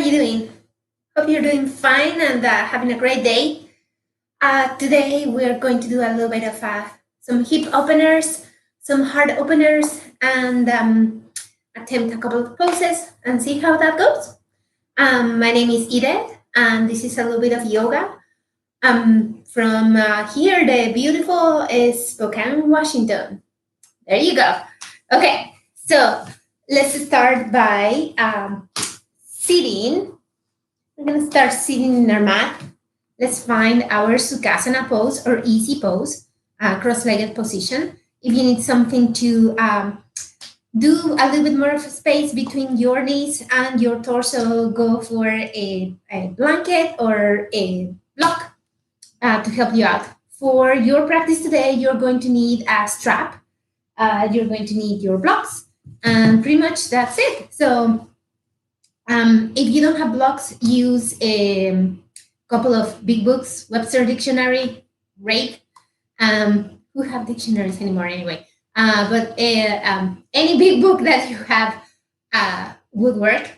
you doing? Hope you're doing fine and having a great day. Today we're going to do a little bit of some hip openers, some heart openers, and attempt a couple of poses and see how that goes. My name is Edith, and this is a little bit of yoga. From here, the beautiful is Spokane, Washington. There you go. Okay, so let's start by sitting. We're going to start sitting in our mat. Let's find our Sukhasana pose or easy pose, cross-legged position. If you need something to do a little bit more of a space between your knees and your torso, go for a blanket or a block to help you out. For your practice today, you're going to need a strap. You're going to need your blocks, and pretty much that's it. So if you don't have blocks, use a couple of big books, Webster Dictionary, great. Who have dictionaries anymore anyway? But any big book that you have would work.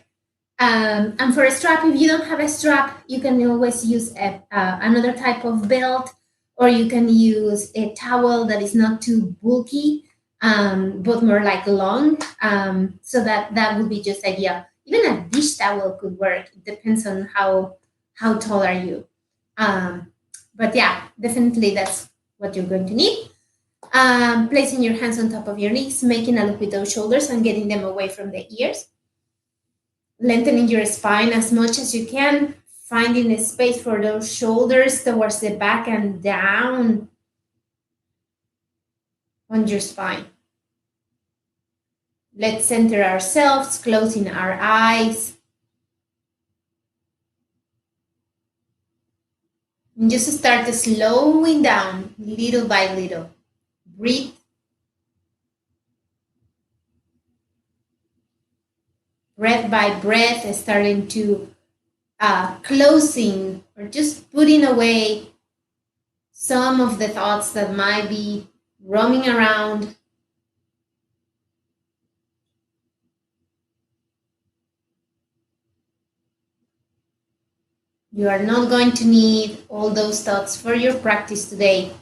And for a strap, if you don't have a strap, you can always use another type of belt, or you can use a towel that is not too bulky, but more like long. So that would be just ideal. Even a dish towel could work. It depends on how tall are you. But yeah, definitely that's what you're going to need. Placing your hands on top of your knees, making a loop with those shoulders and getting them away from the ears. Lengthening your spine as much as you can, finding a space for those shoulders towards the back and down on your spine. Let's center ourselves, closing our eyes. And just start slowing down little by little. Breathe. Breath by breath, starting to closing or just putting away some of the thoughts that might be roaming around. You are not going to need all those thoughts for your practice today.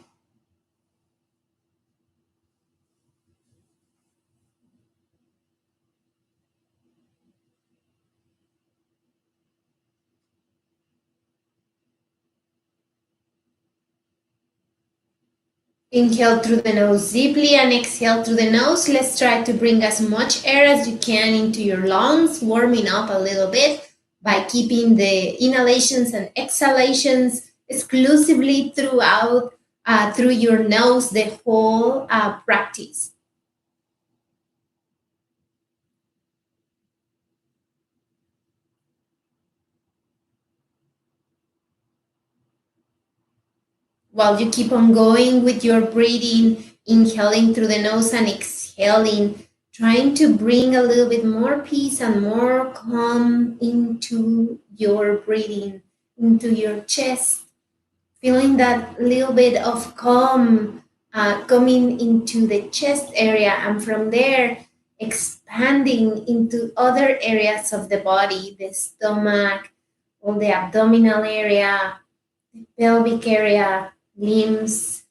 Inhale through the nose deeply and exhale through the nose. Let's try to bring as much air as you can into your lungs, warming up a little bit by keeping the inhalations and exhalations exclusively throughout through your nose the whole practice. While you keep on going with your breathing, inhaling through the nose and exhaling, trying to bring a little bit more peace and more calm into your breathing, into your chest, feeling that little bit of calm coming into the chest area, and from there expanding into other areas of the body, the stomach, all the abdominal area, the pelvic area, limbs,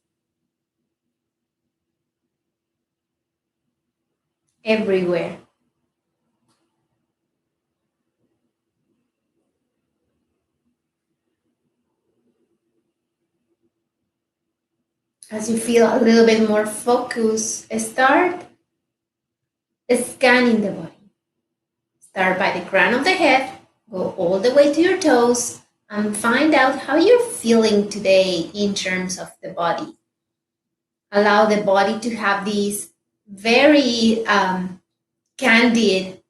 everywhere. As you feel a little bit more focus, start scanning the body. Start by the crown of the head, go all the way to your toes, and find out how you're feeling today in terms of the body. Allow the body to have this very candid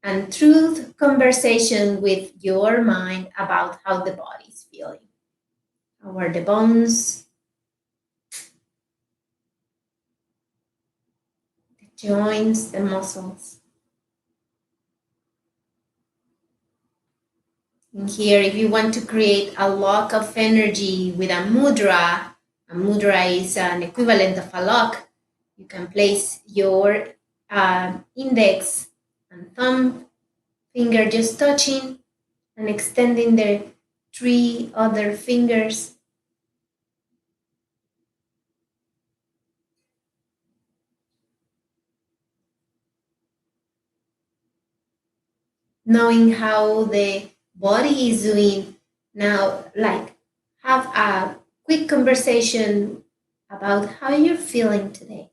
and truth conversation with your mind about how the body is feeling. How are the bones? The joints, the muscles. And here, if you want to create a lock of energy with a mudra is an equivalent of a lock. You can place your index and thumb finger just touching and extending the 3 other fingers. Knowing how the body is doing now, like have a quick conversation about how you're feeling today.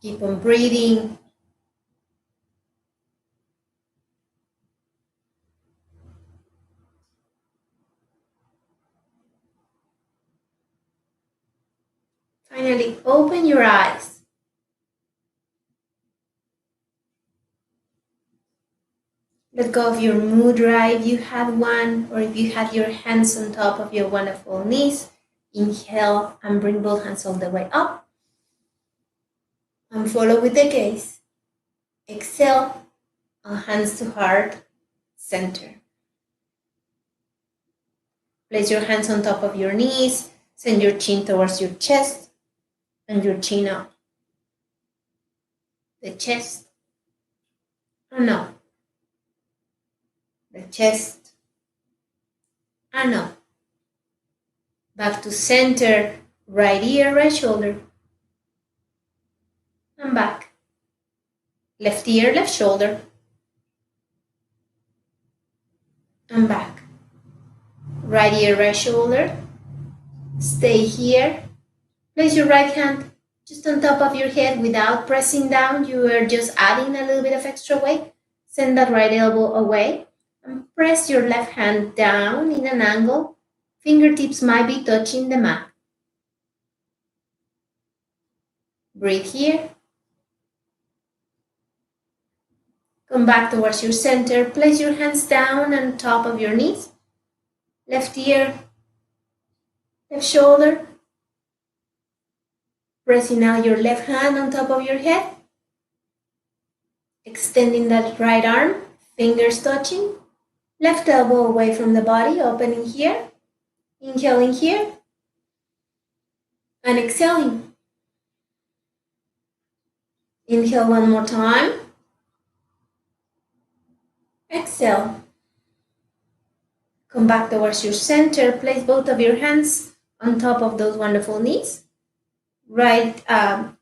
Keep on breathing. Finally, open your eyes. Let go of your mudra if you had one, or if you had your hands on top of your wonderful knees. Inhale and bring both hands all the way up. And follow with the gaze. Exhale, and hands to heart, center. Place your hands on top of your knees. Send your chin towards your chest and your chin up. The chest and up. The chest and up. Back to center, right ear, right shoulder. And back. Left ear, left shoulder. And back. Right ear, right shoulder. Stay here. Place your right hand just on top of your head without pressing down. You are just adding a little bit of extra weight. Send that right elbow away and press your left hand down in an angle. Fingertips might be touching the mat. Breathe here. Come back towards your center. Place your hands down on top of your knees. Left ear, left shoulder. Pressing out your left hand on top of your head. Extending that right arm, fingers touching. Left elbow away from the body, opening here. Inhaling here. And exhaling. Inhale one more time. Exhale. Come back towards your center. Place both of your hands on top of those wonderful knees. Right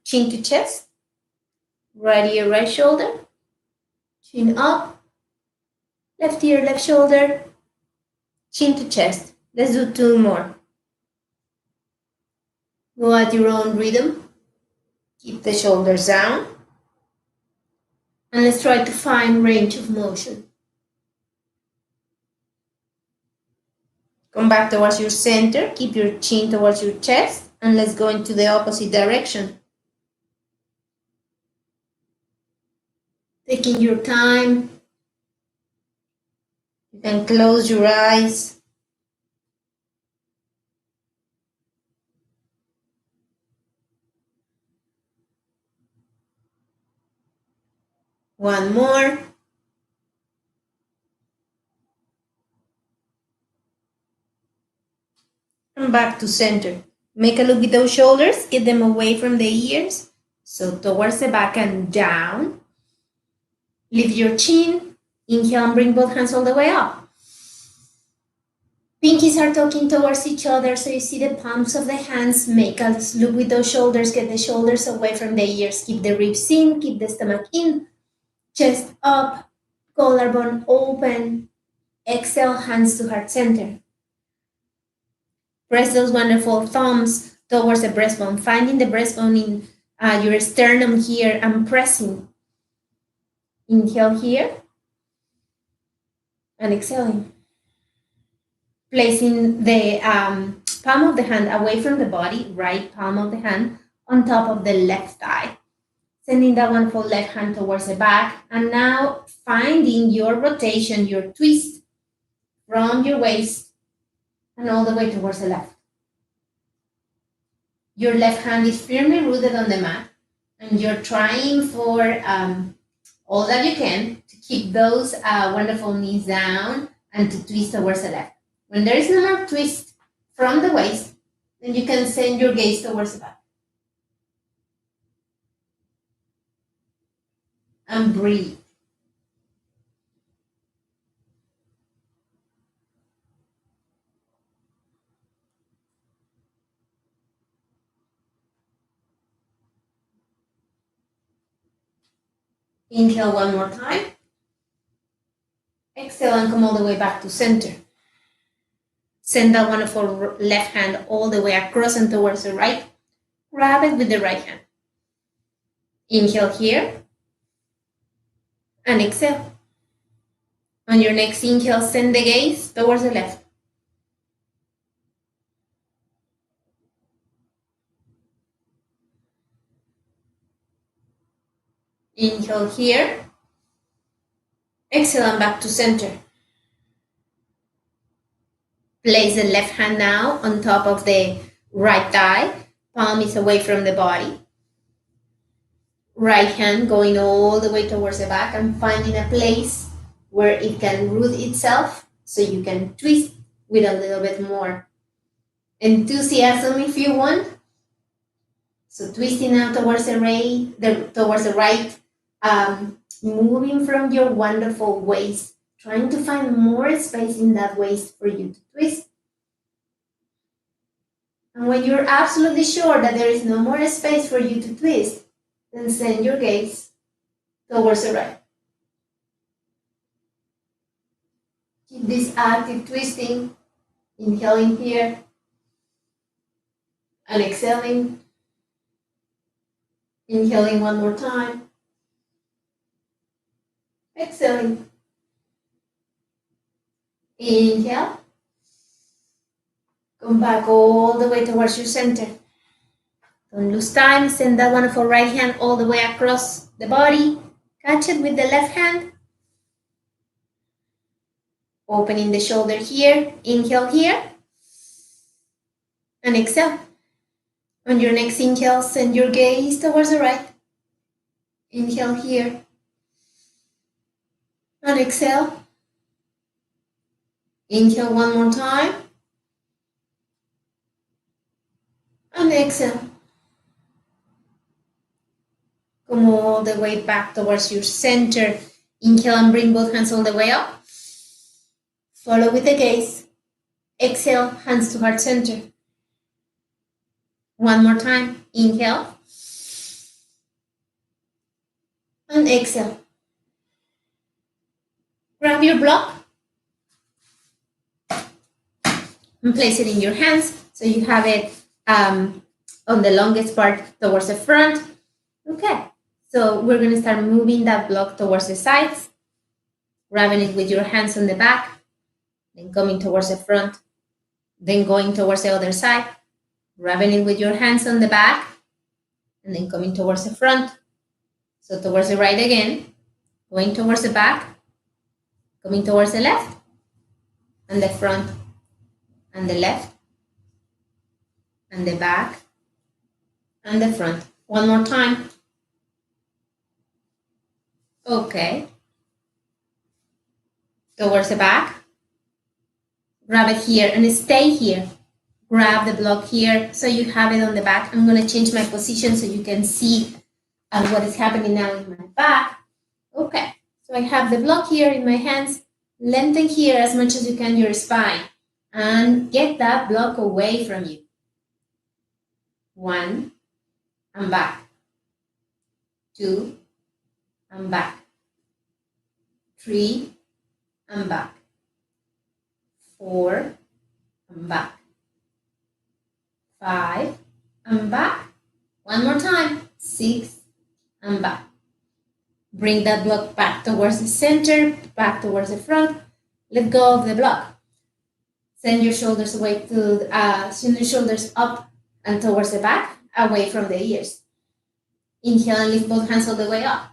chin to chest. Right ear, right shoulder. Chin up. Left ear, left shoulder. Chin to chest. Let's do 2 more. Go at your own rhythm. Keep the shoulders down. And let's try to find range of motion. Come back towards your center. Keep your chin towards your chest. And let's go into the opposite direction. Taking your time. You can close your eyes. One more. And back to center. Make a look with those shoulders. Get them away from the ears. So towards the back and down. Lift your chin. Inhale and bring both hands all the way up. Pinkies are talking towards each other, so you see the palms of the hands. Make a look with those shoulders. Get the shoulders away from the ears. Keep the ribs in. Keep the stomach in. Chest up. Collarbone open. Exhale, hands to heart center. Press those wonderful thumbs towards the breastbone, finding the breastbone in your sternum here and pressing. Inhale here and exhaling. Placing the palm of the hand away from the body, right palm of the hand on top of the left thigh. Sending that wonderful left hand towards the back. And now finding your rotation, your twist from your waist and all the way towards the left. Your left hand is firmly rooted on the mat, and you're trying for all that you can to keep those wonderful knees down and to twist towards the left. When there is no more twist from the waist, then you can send your gaze towards the back. And breathe. Inhale one more time. Exhale and come all the way back to center. Send that wonderful left hand all the way across and towards the right. Grab it with the right hand. Inhale here. And exhale. On your next inhale, send the gaze towards the left. Inhale here. Exhale and back to center. Place the left hand now on top of the right thigh. Palm is away from the body. Right hand going all the way towards the back and finding a place where it can root itself so you can twist with a little bit more enthusiasm if you want. So twisting out towards the right, moving from your wonderful waist, trying to find more space in that waist for you to twist. And when you're absolutely sure that there is no more space for you to twist, then send your gaze towards the right. Keep this active twisting, inhaling here, and exhaling. Inhaling one more time. Exhaling. Inhale. Come back all the way towards your center. Don't lose time. Send that wonderful right hand all the way across the body. Catch it with the left hand. Opening the shoulder here. Inhale here. And exhale. On your next inhale, send your gaze towards the right. Inhale here. And exhale. Inhale one more time. And exhale. Come all the way back towards your center. Inhale and bring both hands all the way up. Follow with the gaze. Exhale, hands to heart center. One more time. Inhale. And exhale. Grab your block. And place it in your hands so you have it on the longest part towards the front. Okay. So we're going to start moving that block towards the sides. Grabbing it with your hands on the back. Then coming towards the front. Then going towards the other side. Grabbing it with your hands on the back, and then coming towards the front. So towards the right again, going towards the back, coming towards the left, and the front, and the left, and the back, and the front. One more time. Okay. Towards the back. Grab it here and stay here. Grab the block here so you have it on the back. I'm going to change my position so you can see what is happening now in my back. Okay, so I have the block here in my hands. Lengthen here as much as you can your spine and get that block away from you. 1, and back. 2, and back. 3, and back. 4, and back. 5, and back. One more time. 6, and back. Bring that block back towards the center, back towards the front. Let go of the block. Send your shoulders away send your shoulders up and towards the back, away from the ears. Inhale and lift both hands all the way up.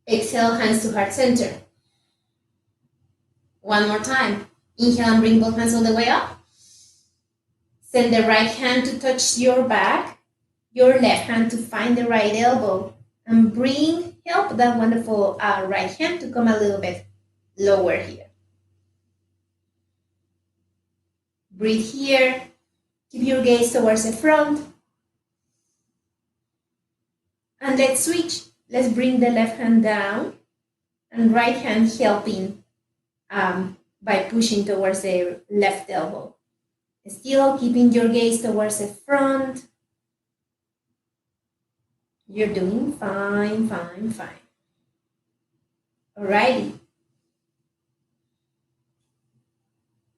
Exhale, hands to heart center. One more time. Inhale and bring both hands all the way up. Send the right hand to touch your back, your left hand to find the right elbow, and help that wonderful right hand to come a little bit lower here. Breathe here. Keep your gaze towards the front. And let's switch. Let's bring the left hand down and right hand helping by pushing towards the left elbow. Still keeping your gaze towards the front. You're doing fine, fine, fine. Alrighty.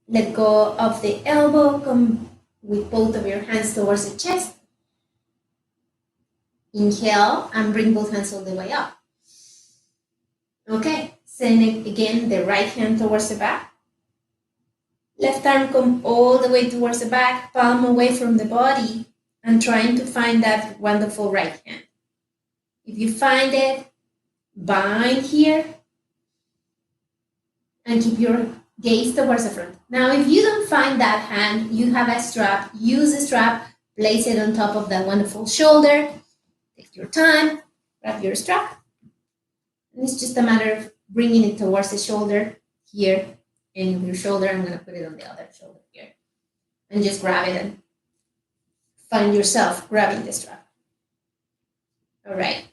Let go of the elbow. Come with both of your hands towards the chest. Inhale and bring both hands all the way up. Okay, send again the right hand towards the back. Left arm come all the way towards the back, palm away from the body, and trying to find that wonderful right hand. If you find it, bind here and keep your gaze towards the front. Now, if you don't find that hand, you have a strap. Use the strap, place it on top of that wonderful shoulder. Take your time, grab your strap. And it's just a matter of bringing it towards the shoulder here. And with your shoulder, I'm going to put it on the other shoulder here. And just grab it and find yourself grabbing the strap. All right.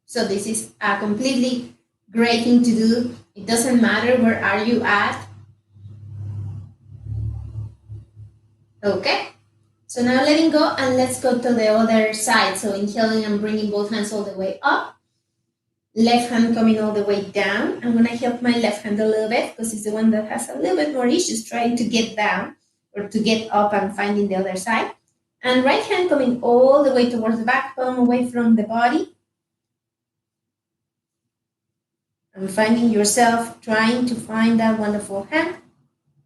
So this is a completely great thing to do. It doesn't matter where are you at. Okay. So now letting go, and let's go to the other side. So inhaling and bringing both hands all the way up. Left hand coming all the way down. I'm going to help my left hand a little bit because it's the one that has a little bit more issues trying to get down or to get up and finding the other side. And right hand coming all the way towards the back, palm away from the body. And finding yourself trying to find that wonderful hand.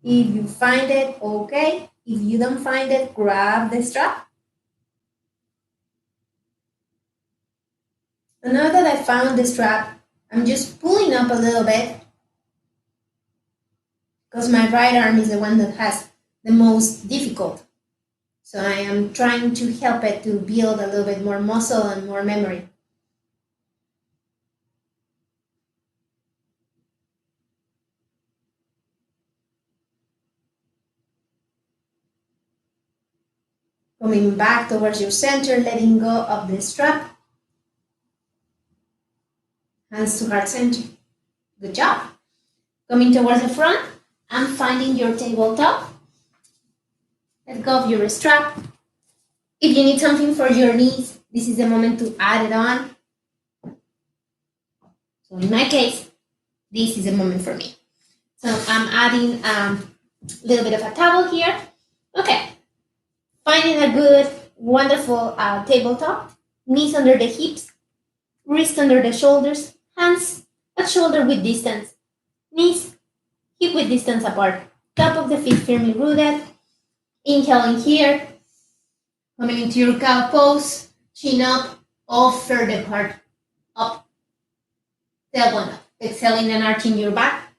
If you find it, okay. If you don't find it, grab the strap. And now that I found the strap, I'm just pulling up a little bit because my right arm is the one that has the most difficult. So I am trying to help it to build a little bit more muscle and more memory. Coming back towards your center, letting go of the strap. Hands to heart center. Good job. Coming towards the front and finding your tabletop. Let go of your strap. If you need something for your knees, this is the moment to add it on. So in my case, this is the moment for me. So I'm adding a little bit of a towel here. Okay. Finding a good, wonderful tabletop. Knees under the hips. Wrist under the shoulders. Hands at shoulder width distance. Knees hip width distance apart. Top of the feet firmly rooted. Inhaling here. Coming into your cow pose. Chin up. Offer the heart up. Tailbone up. Exhaling and arching your back.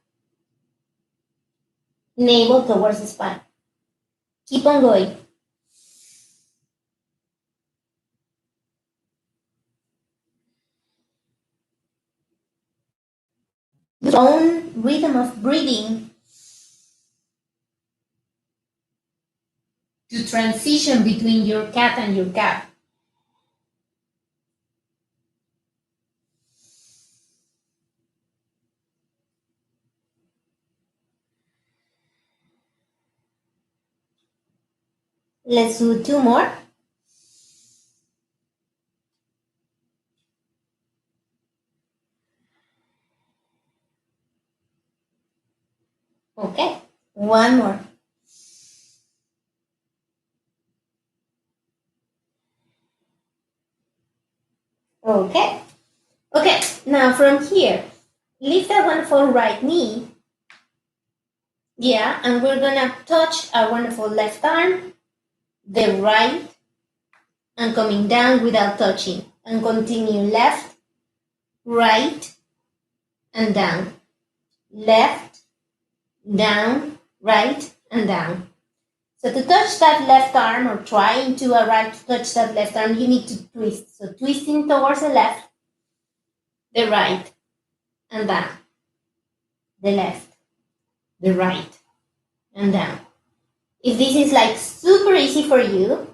Navel towards the spine. Keep on going. Your own rhythm of breathing to transition between your cat and your cow. Let's do 2 more. Okay, 1 more. Okay. Okay, now from here, lift that wonderful right knee. Yeah, and we're gonna touch our wonderful left arm, the right, and coming down without touching. And continue left, right, and down. Left, down, right, and down. So to touch that left arm or trying to arrive to touch that left arm, you need to twist. So twisting towards the left, the right, and down. The left, the right, and down. If this is like super easy for you,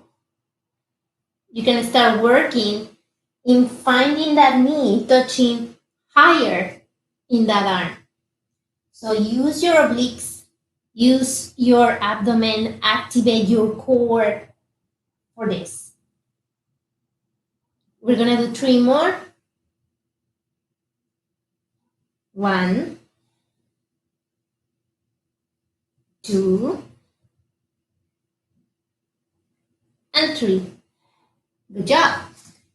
you can start working in finding that knee touching higher in that arm. So use your obliques, use your abdomen, activate your core for this. We're gonna do 3 more. 1, 2, and 3. Good job.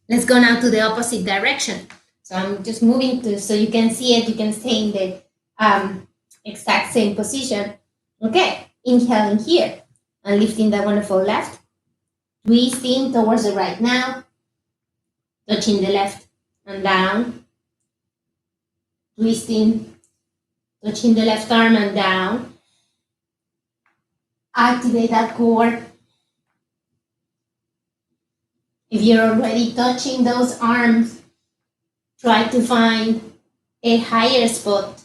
Let's go now to the opposite direction. So I'm just moving to, so you can see it, you can stay in the exact same position. Okay, inhaling here and lifting that wonderful left, twisting towards the right now, touching the left and down, twisting, touching the left arm and down, activate that core. If you're already touching those arms, try to find a higher spot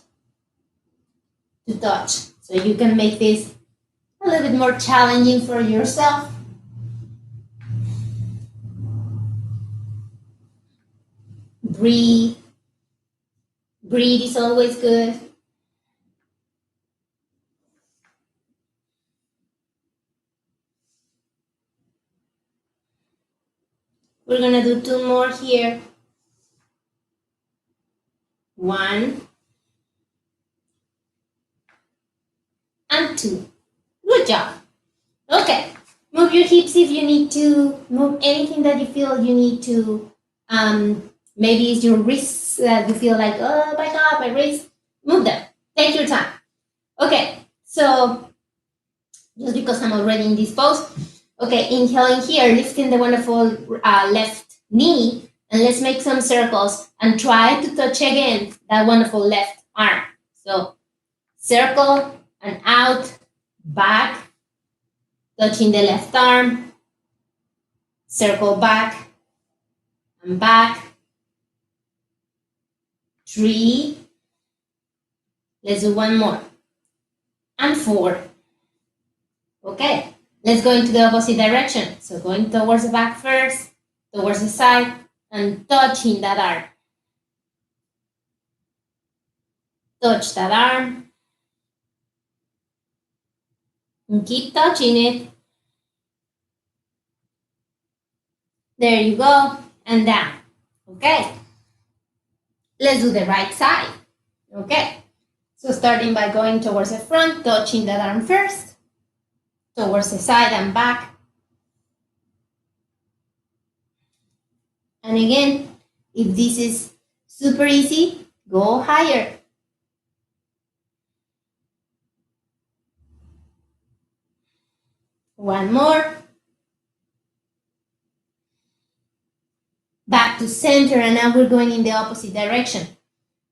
to touch so you can make this a little bit more challenging for yourself. Breathe. Breathe is always good. We're gonna do 2 more here. 1 and 2. Good job. Okay, move your hips if you need to. Move anything that you feel you need to. Maybe it's your wrists that you feel like, oh my God, my wrists. Move them. Take your time. Okay, so just because I'm already in this pose. Okay, inhaling here, lifting the wonderful left knee, and let's make some circles and try to touch again that wonderful left arm. So circle and out, back, touching the left arm, circle back and back. 3. Let's do 1 more. And 4. Okay, let's go into the opposite direction. So going towards the back first, towards the side, and touching that arm. Touch that arm. And keep touching it. There you go. And down. Okay. Let's do the right side. Okay. So starting by going towards the front, touching that arm first. Towards the side and back. And again, if this is super easy, go higher. One more. Back to center, and now we're going in the opposite direction.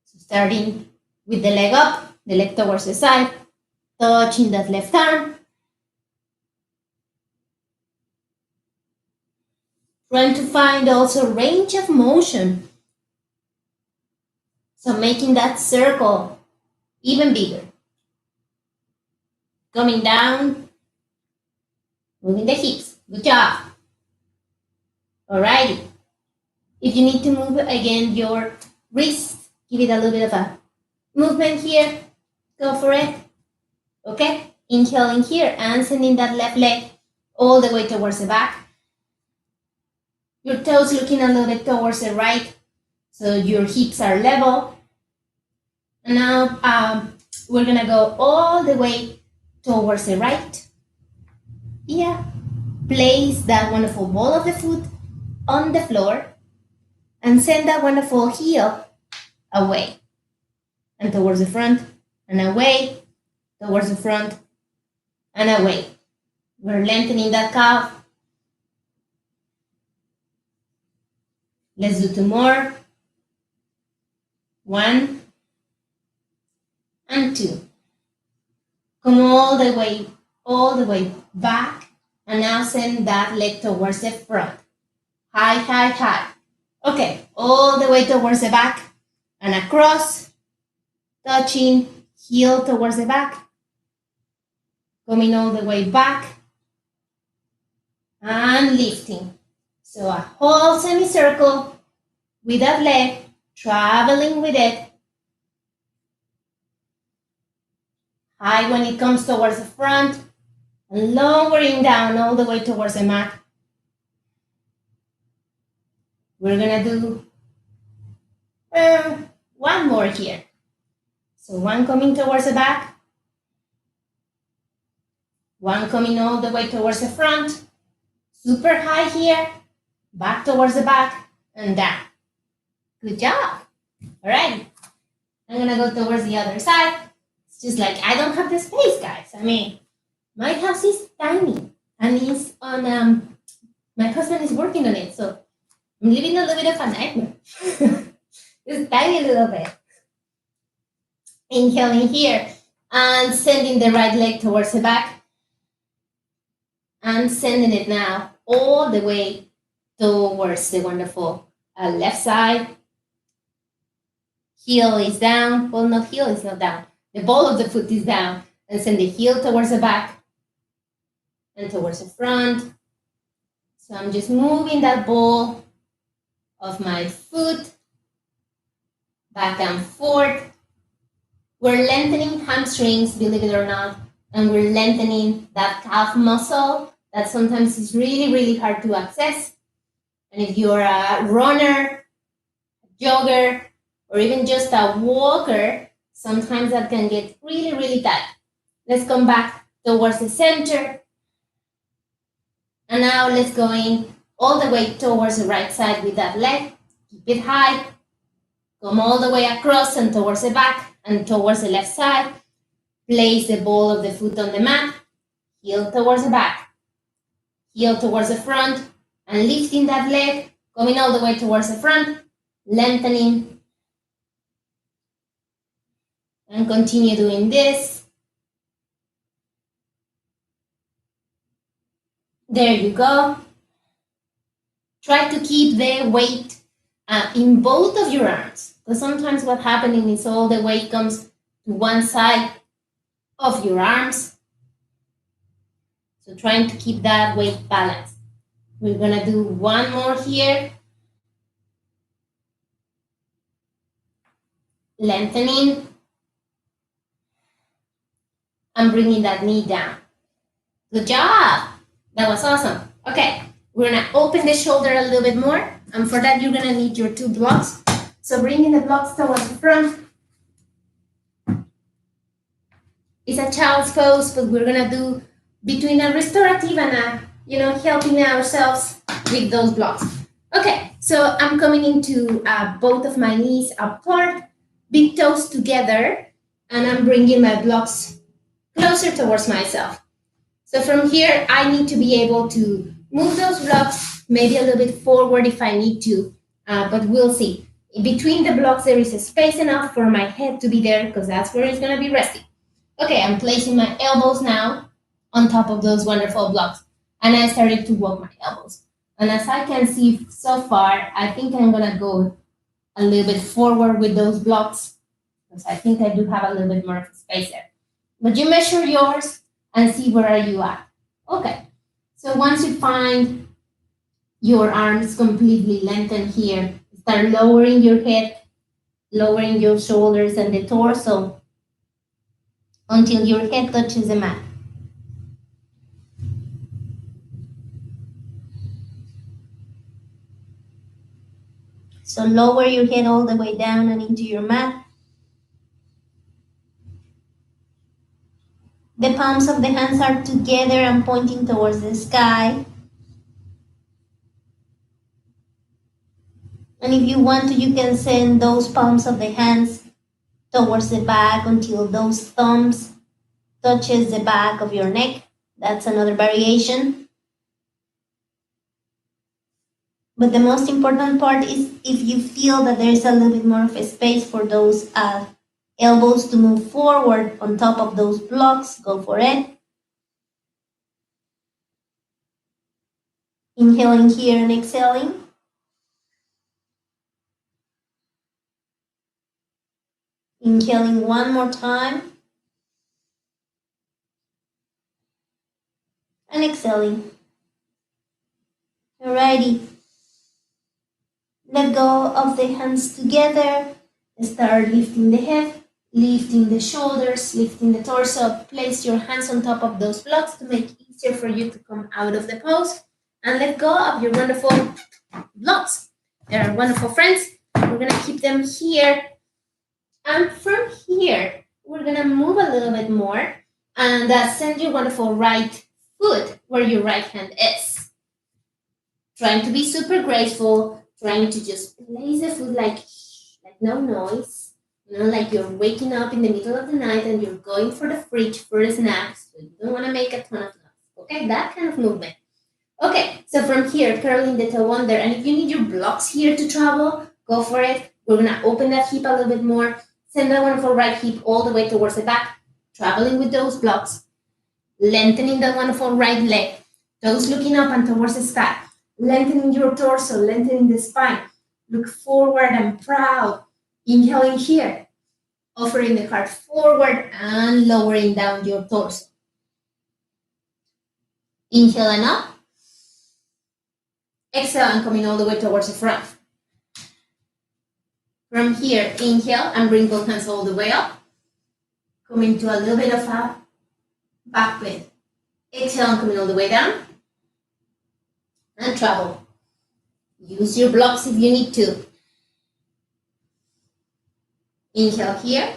So starting with the leg up, the leg towards the side, touching that left arm. Trying to find also range of motion. So making that circle even bigger. Coming down, moving the hips. Good job. Alrighty. If you need to move again your wrist, give it a little bit of a movement here. Go for it. Okay? Inhaling here and sending that left leg all the way towards the back. Your toes looking a little bit towards the right, so your hips are level. And now we're gonna go all the way towards the right. Yeah. Place that wonderful ball of the foot on the floor and send that wonderful heel away and towards the front and away, towards the front and away. We're lengthening that calf. Let's do 2 more. 1 and 2. Come all the way back, and now send that leg towards the front. High, high, high. Okay, all the way towards the back and across, touching, heel towards the back, coming all the way back and lifting. So a whole semicircle with that leg, traveling with it. High when it comes towards the front, and lowering down all the way towards the mat. We're gonna do one more here. So one coming towards the back, one coming all the way towards the front, super high here, back towards the back, and down. Good job. All right. I'm gonna go towards the other side. It's just like I don't have the space, guys. I mean, my house is tiny, and it's on. My husband is working on it, so I'm living a little bit of a nightmare. Just tiny little bit. Inhaling here and sending the right leg towards the back, and sending it now all the way towards the wonderful left side. Heel is down. Well, not heel is not down. The ball of the foot is down, and send the heel towards the back and towards the front. So I'm just moving that ball of my foot back and forth. We're lengthening hamstrings, believe it or not, and we're lengthening that calf muscle that sometimes is really, really hard to access. And if you're a runner, a jogger, or even just a walker, sometimes that can get really, really tight. Let's come back towards the center. And now let's go in all the way towards the right side with that leg. Keep it high. Come all the way across and towards the back and towards the left side. Place the ball of the foot on the mat. Heel towards the back. Heel towards the front. And lifting that leg. Coming all the way towards the front. Lengthening. And continue doing this. There you go. Try to keep the weight in both of your arms. Because sometimes what's happening is all the weight comes to one side of your arms. So trying to keep that weight balanced. We're gonna do one more here. Lengthening. And bringing that knee down. Good job. That was awesome. Okay, we're gonna open the shoulder a little bit more. And for that, you're gonna need your 2 blocks. So bringing the blocks towards the front. It's a child's pose, but we're gonna do between a restorative and a, helping ourselves with those blocks. Okay, so I'm coming into both of my knees apart, big toes together, and I'm bringing my blocks closer towards myself. So from here, I need to be able to move those blocks, maybe a little bit forward if I need to, but we'll see. Between the blocks, there is a space enough for my head to be there because that's where it's gonna be resting. Okay, I'm placing my elbows now on top of those wonderful blocks. And I started to walk my elbows. And as I can see so far, I think I'm gonna go a little bit forward with those blocks because I think I do have a little bit more of a space there. But you measure yours and see where are you at. Okay, so once you find your arms completely lengthened here, start lowering your head, lowering your shoulders and the torso until your head touches the mat. So lower your head all the way down and into your mat. The palms of the hands are together and pointing towards the sky. And if you want to, you can send those palms of the hands towards the back until those thumbs touches the back of your neck. That's another variation. But the most important part is if you feel that there's a little bit more of a space for those Elbows to move forward on top of those blocks. Go for it. Inhaling here and exhaling. Inhaling one more time. And exhaling. Alrighty. Let go of the hands together. Start lifting the head, lifting the shoulders, lifting the torso. Place your hands on top of those blocks to make it easier for you to come out of the pose. And let go of your wonderful blocks. They're wonderful friends. We're going to keep them here. And from here, we're going to move a little bit more and send your wonderful right foot where your right hand is. Trying to be super graceful, trying to just place the foot like no noise, like you're waking up in the middle of the night and you're going for the fridge for a snack, so you don't want to make a ton of noise. Okay, that kind of movement. Okay, so from here, curling the toe under, and if you need your blocks here to travel, go for it. We're gonna open that hip a little bit more, send that wonderful right hip all the way towards the back, traveling with those blocks, lengthening that wonderful right leg, toes looking up and towards the sky, lengthening your torso, lengthening the spine, look forward and proud. Inhaling here, offering the heart forward and lowering down your torso. Inhale and up. Exhale and coming all the way towards the front. From here, inhale and bring both hands all the way up. Coming to a little bit of a back bend. Exhale and coming all the way down. And travel. Use your blocks if you need to. Inhale here.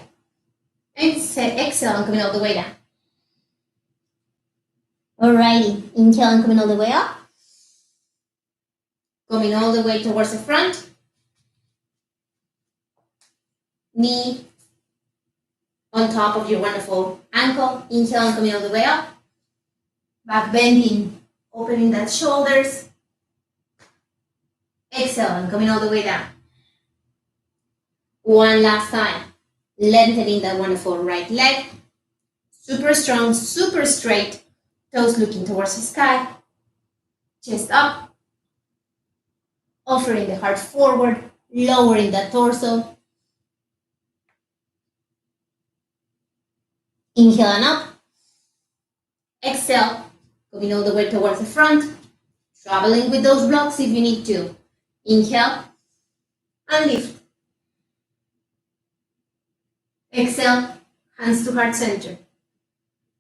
Exhale and coming all the way down. Alrighty, inhale and coming all the way up. Coming all the way towards the front. Knee on top of your wonderful ankle. Inhale and coming all the way up. Back bending, opening that shoulders. Exhale and coming all the way down. One last time. Lengthening that wonderful right leg. Super strong, super straight. Toes looking towards the sky. Chest up. Offering the heart forward. Lowering the torso. Inhale and up. Exhale. Coming all the way towards the front. Traveling with those blocks if you need to. Inhale and lift. Exhale, hands to heart center.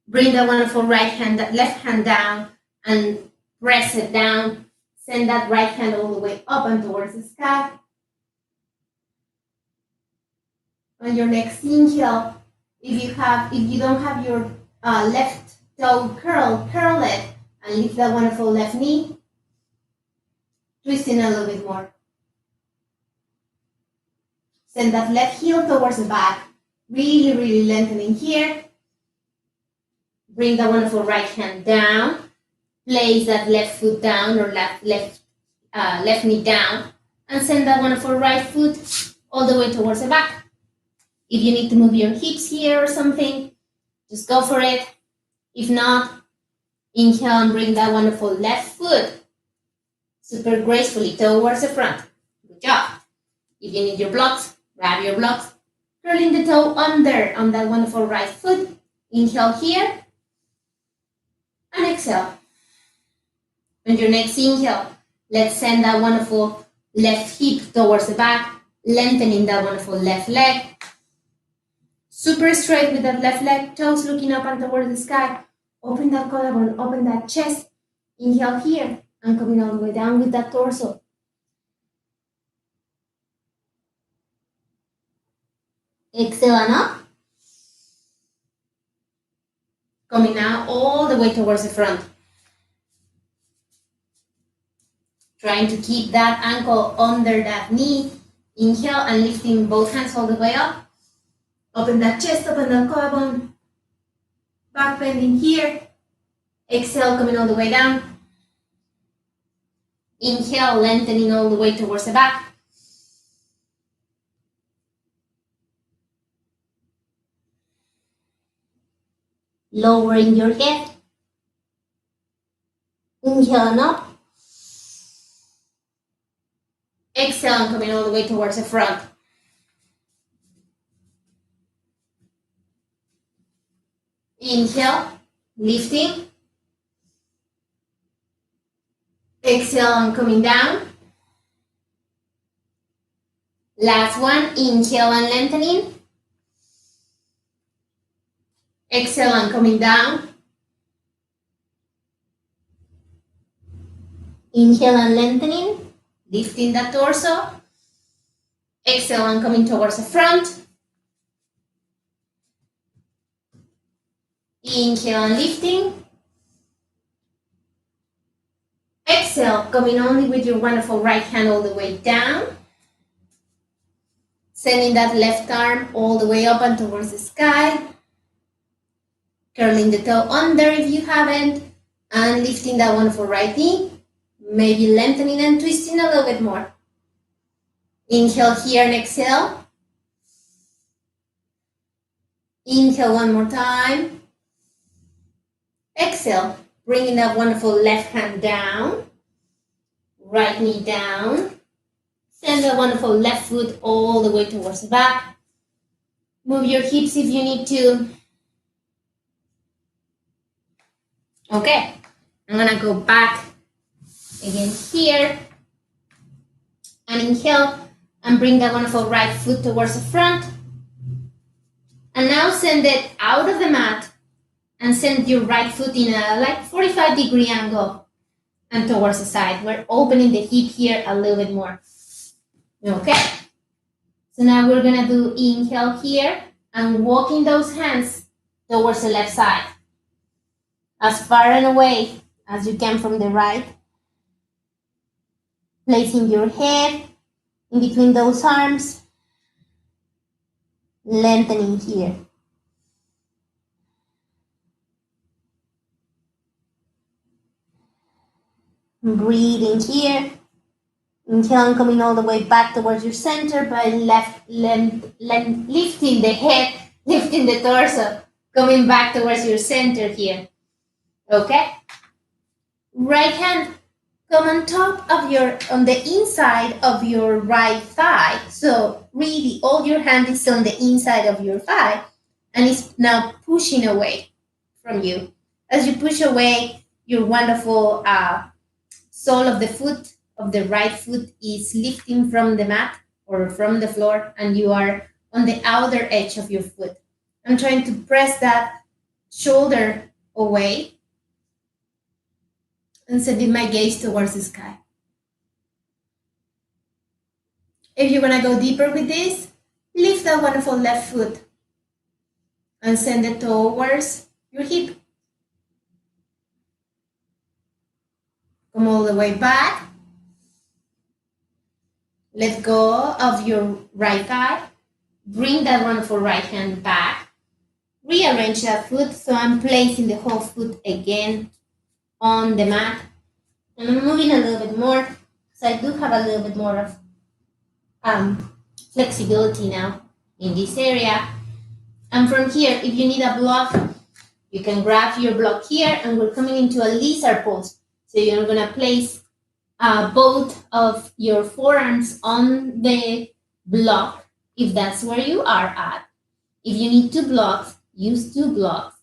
Bring that wonderful left hand down and press it down. Send that right hand all the way up and towards the sky. On your next inhale, if you don't have your left toe curl it and lift that wonderful left knee. Twisting a little bit more. Send that left heel towards the back. Really, really lengthening here. Bring that wonderful right hand down. Place that left foot down or left knee down. And send that wonderful right foot all the way towards the back. If you need to move your hips here or something, just go for it. If not, inhale and bring that wonderful left foot super gracefully towards the front. Good job. If you need your blocks, grab your blocks. Curling the toe under on that wonderful right foot. Inhale here. And exhale. On your next inhale, let's send that wonderful left hip towards the back, lengthening that wonderful left leg. Super straight with that left leg, toes looking up and towards the sky. Open that collarbone, open that chest. Inhale here and coming all the way down with that torso. Exhale and up. Coming now all the way towards the front. Trying to keep that ankle under that knee. Inhale and lifting both hands all the way up. Open that chest, open that collarbone. Back bending here. Exhale, coming all the way down. Inhale, lengthening all the way towards the back. lowering your head. Inhale and up. Exhale and coming all the way towards the front. Inhale, lifting. Exhale and coming down. Last one, inhale and lengthening. Exhale and coming down. Inhale and lengthening. Lifting the torso. Exhale and coming towards the front. Inhale and lifting. Exhale, coming only with your wonderful right hand all the way down. Sending that left arm all the way up and towards the sky. Curling the toe under if you haven't. And lifting that wonderful right knee. Maybe lengthening and twisting a little bit more. Inhale here and exhale. Inhale one more time. Exhale, bringing that wonderful left hand down. Right knee down. Send the wonderful left foot all the way towards the back. Move your hips if you need to. Okay, I'm gonna go back again here. And inhale and bring that wonderful right foot towards the front. And now send it out of the mat and send your right foot in a 45-degree angle and towards the side. We're opening the hip here a little bit more. Okay. So now we're gonna do inhale here and walking those hands towards the left side. As far and away as you can from the right. Placing your head in between those arms. Lengthening here. Breathing here. Inhale and coming all the way back towards your center by lifting the head, lifting the torso, coming back towards your center here. Okay? Right hand come on top of on the inside of your right thigh. So really all your hand is on the inside of your thigh and it's now pushing away from you. As you push away, your wonderful sole of the foot, of the right foot is lifting from the mat or from the floor and you are on the outer edge of your foot. I'm trying to press that shoulder away and sending my gaze towards the sky. If you're gonna go deeper with this, lift that wonderful left foot and send it towards your hip. Come all the way back. Let go of your right thigh. Bring that wonderful right hand back. Rearrange that foot so I'm placing the whole foot again on the mat. And I'm moving a little bit more so I do have a little bit more of flexibility now in this area. And from here, if you need a block, you can grab your block here and we're coming into a lizard pose. So you're gonna place both of your forearms on the block if that's where you are at. If you need 2 blocks, use 2 blocks.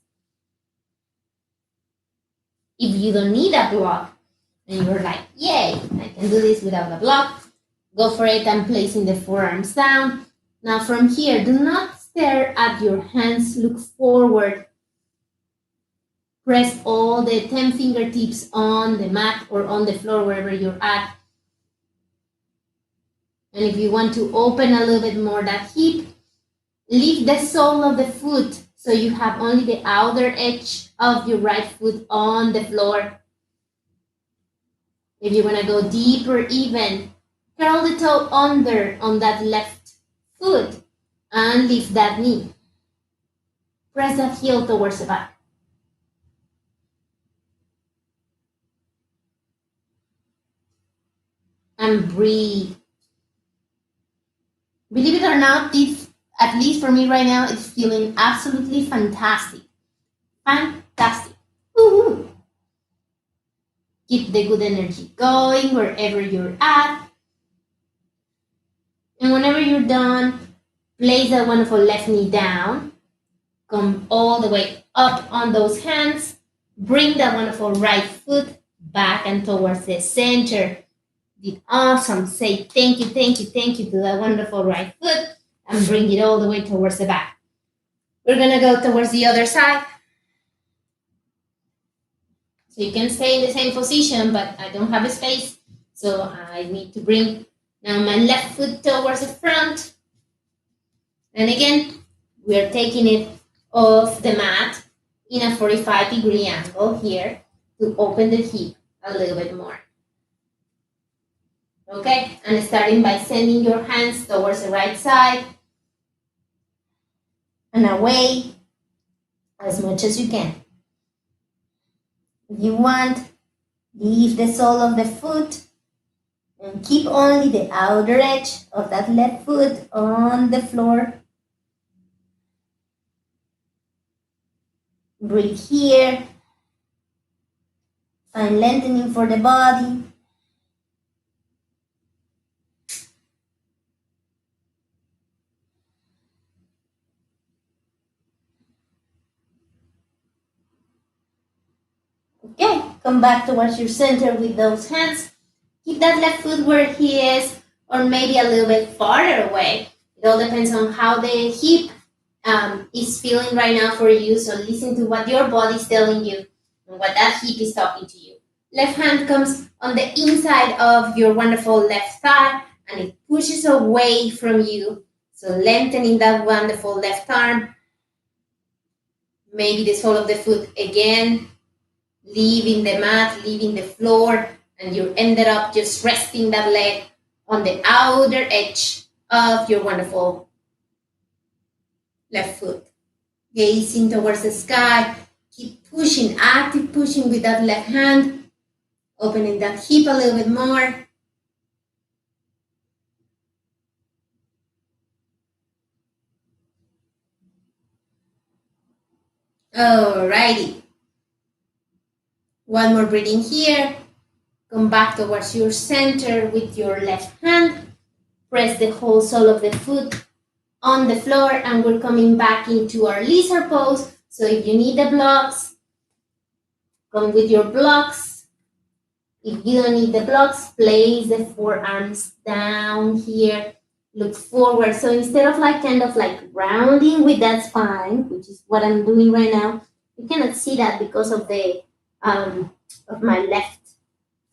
If you don't need a block and you're like, yay, I can do this without a block, go for it and placing the forearms down. Now from here, do not stare at your hands, look forward. Press all the 10 fingertips on the mat or on the floor, wherever you're at. And if you want to open a little bit more that hip, lift the sole of the foot so you have only the outer edge of your right foot on the floor. If you want to go deeper even, curl the toe under on that left foot and lift that knee. Press that heel towards the back. And breathe. Believe it or not, this, at least for me right now, it's feeling absolutely fantastic. Fantastic. Woo-hoo. Keep the good energy going wherever you're at. And whenever you're done, place that wonderful left knee down. Come all the way up on those hands. Bring that wonderful right foot back and towards the center. Did awesome. Say thank you, thank you, thank you to that wonderful right foot and bring it all the way towards the back. We're going to go towards the other side. So you can stay in the same position, but I don't have a space. So I need to bring now my left foot towards the front. And again, we're taking it off the mat in a 45-degree angle here to open the hip a little bit more. Okay, and starting by sending your hands towards the right side and away as much as you can. If you want, leave the sole of the foot and keep only the outer edge of that left foot on the floor. Breathe here. Find lengthening for the body. Okay, come back towards your center with those hands. Keep that left foot where he is, or maybe a little bit farther away. It all depends on how the hip is feeling right now for you. So listen to what your body is telling you and what that hip is talking to you. Left hand comes on the inside of your wonderful left thigh and it pushes away from you. So lengthening that wonderful left arm. Maybe the sole of the foot again, leaving the mat, leaving the floor, and you ended up just resting that leg on the outer edge of your wonderful left foot. Gazing towards the sky, keep pushing, active pushing with that left hand, opening that hip a little bit more. Alrighty. One more breathing here. Come back towards your center with your left hand. Press the whole sole of the foot on the floor and we're coming back into our lizard pose. So if you need the blocks, come with your blocks. If you don't need the blocks, place the forearms down here. Look forward. So instead of kind of rounding with that spine, which is what I'm doing right now, you cannot see that because of the of my left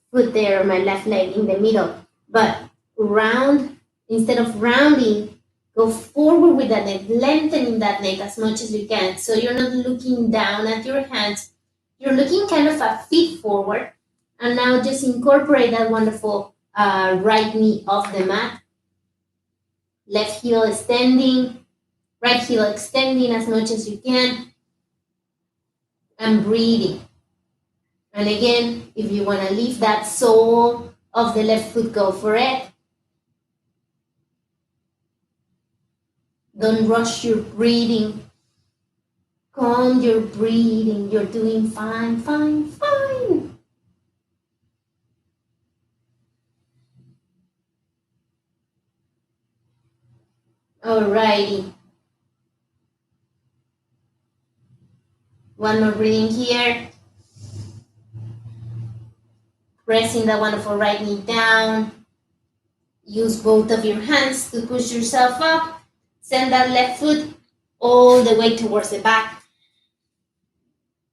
foot there, or my left leg in the middle. But round, instead of rounding, go forward with that neck, lengthening that neck as much as you can. So you're not looking down at your hands. You're looking kind of a feet forward. And now just incorporate that wonderful right knee off the mat. Left heel extending, right heel extending as much as you can. And breathing. And again, if you want to leave that sole of the left foot, go for it. Don't rush your breathing. Calm your breathing. You're doing fine, fine, fine. Alrighty. One more breathing here. Pressing that wonderful right knee down. Use both of your hands to push yourself up. Send that left foot all the way towards the back.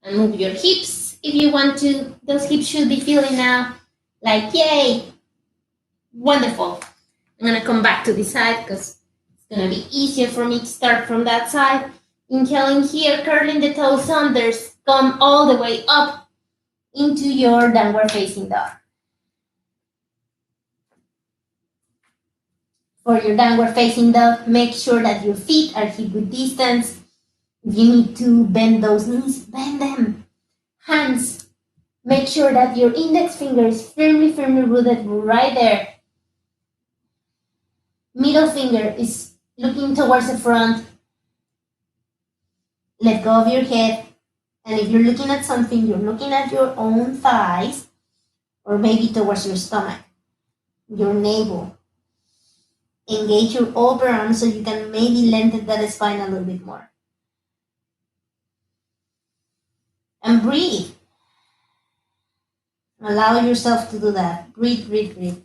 And move your hips if you want to. Those hips should be feeling now like, yay. Wonderful. I'm going to come back to this side because it's going to be easier for me to start from that side. Inhaling here, curling the toes under. Come all the way up into your downward facing dog. For your downward facing dog, make sure that your feet are hip width distance. If you need to bend those knees, bend them. Hands, make sure that your index finger is firmly rooted right there. Middle finger is looking towards the front. Let go of your head And if you're looking at something, you're looking at your own thighs or maybe towards your stomach, your navel. Engage your overarm so you can maybe lengthen that spine a little bit more. And breathe. Allow yourself to do that. Breathe, breathe, breathe.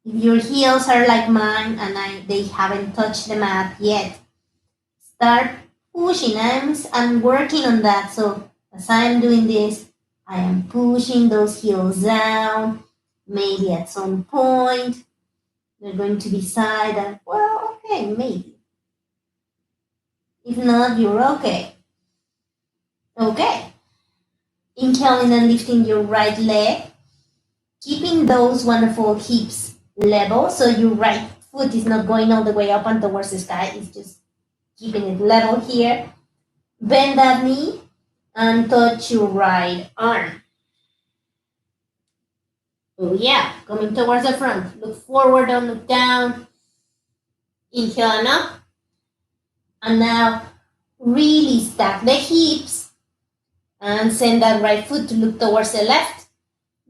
If your heels are like mine and they haven't touched the mat yet, start pushing. I'm working on that. So as I'm doing this, I am pushing those heels down. Maybe at some point they're going to decide that, well, okay, maybe. If not, you're okay. Okay. Inhaling and lifting your right leg, keeping those wonderful hips level so your right foot is not going all the way up and towards the sky. It's just keeping it level here. Bend that knee and touch your right arm. Oh yeah, coming towards the front. Look forward, don't look down. Inhale and up. And now really stack the hips and send that right foot to look towards the left.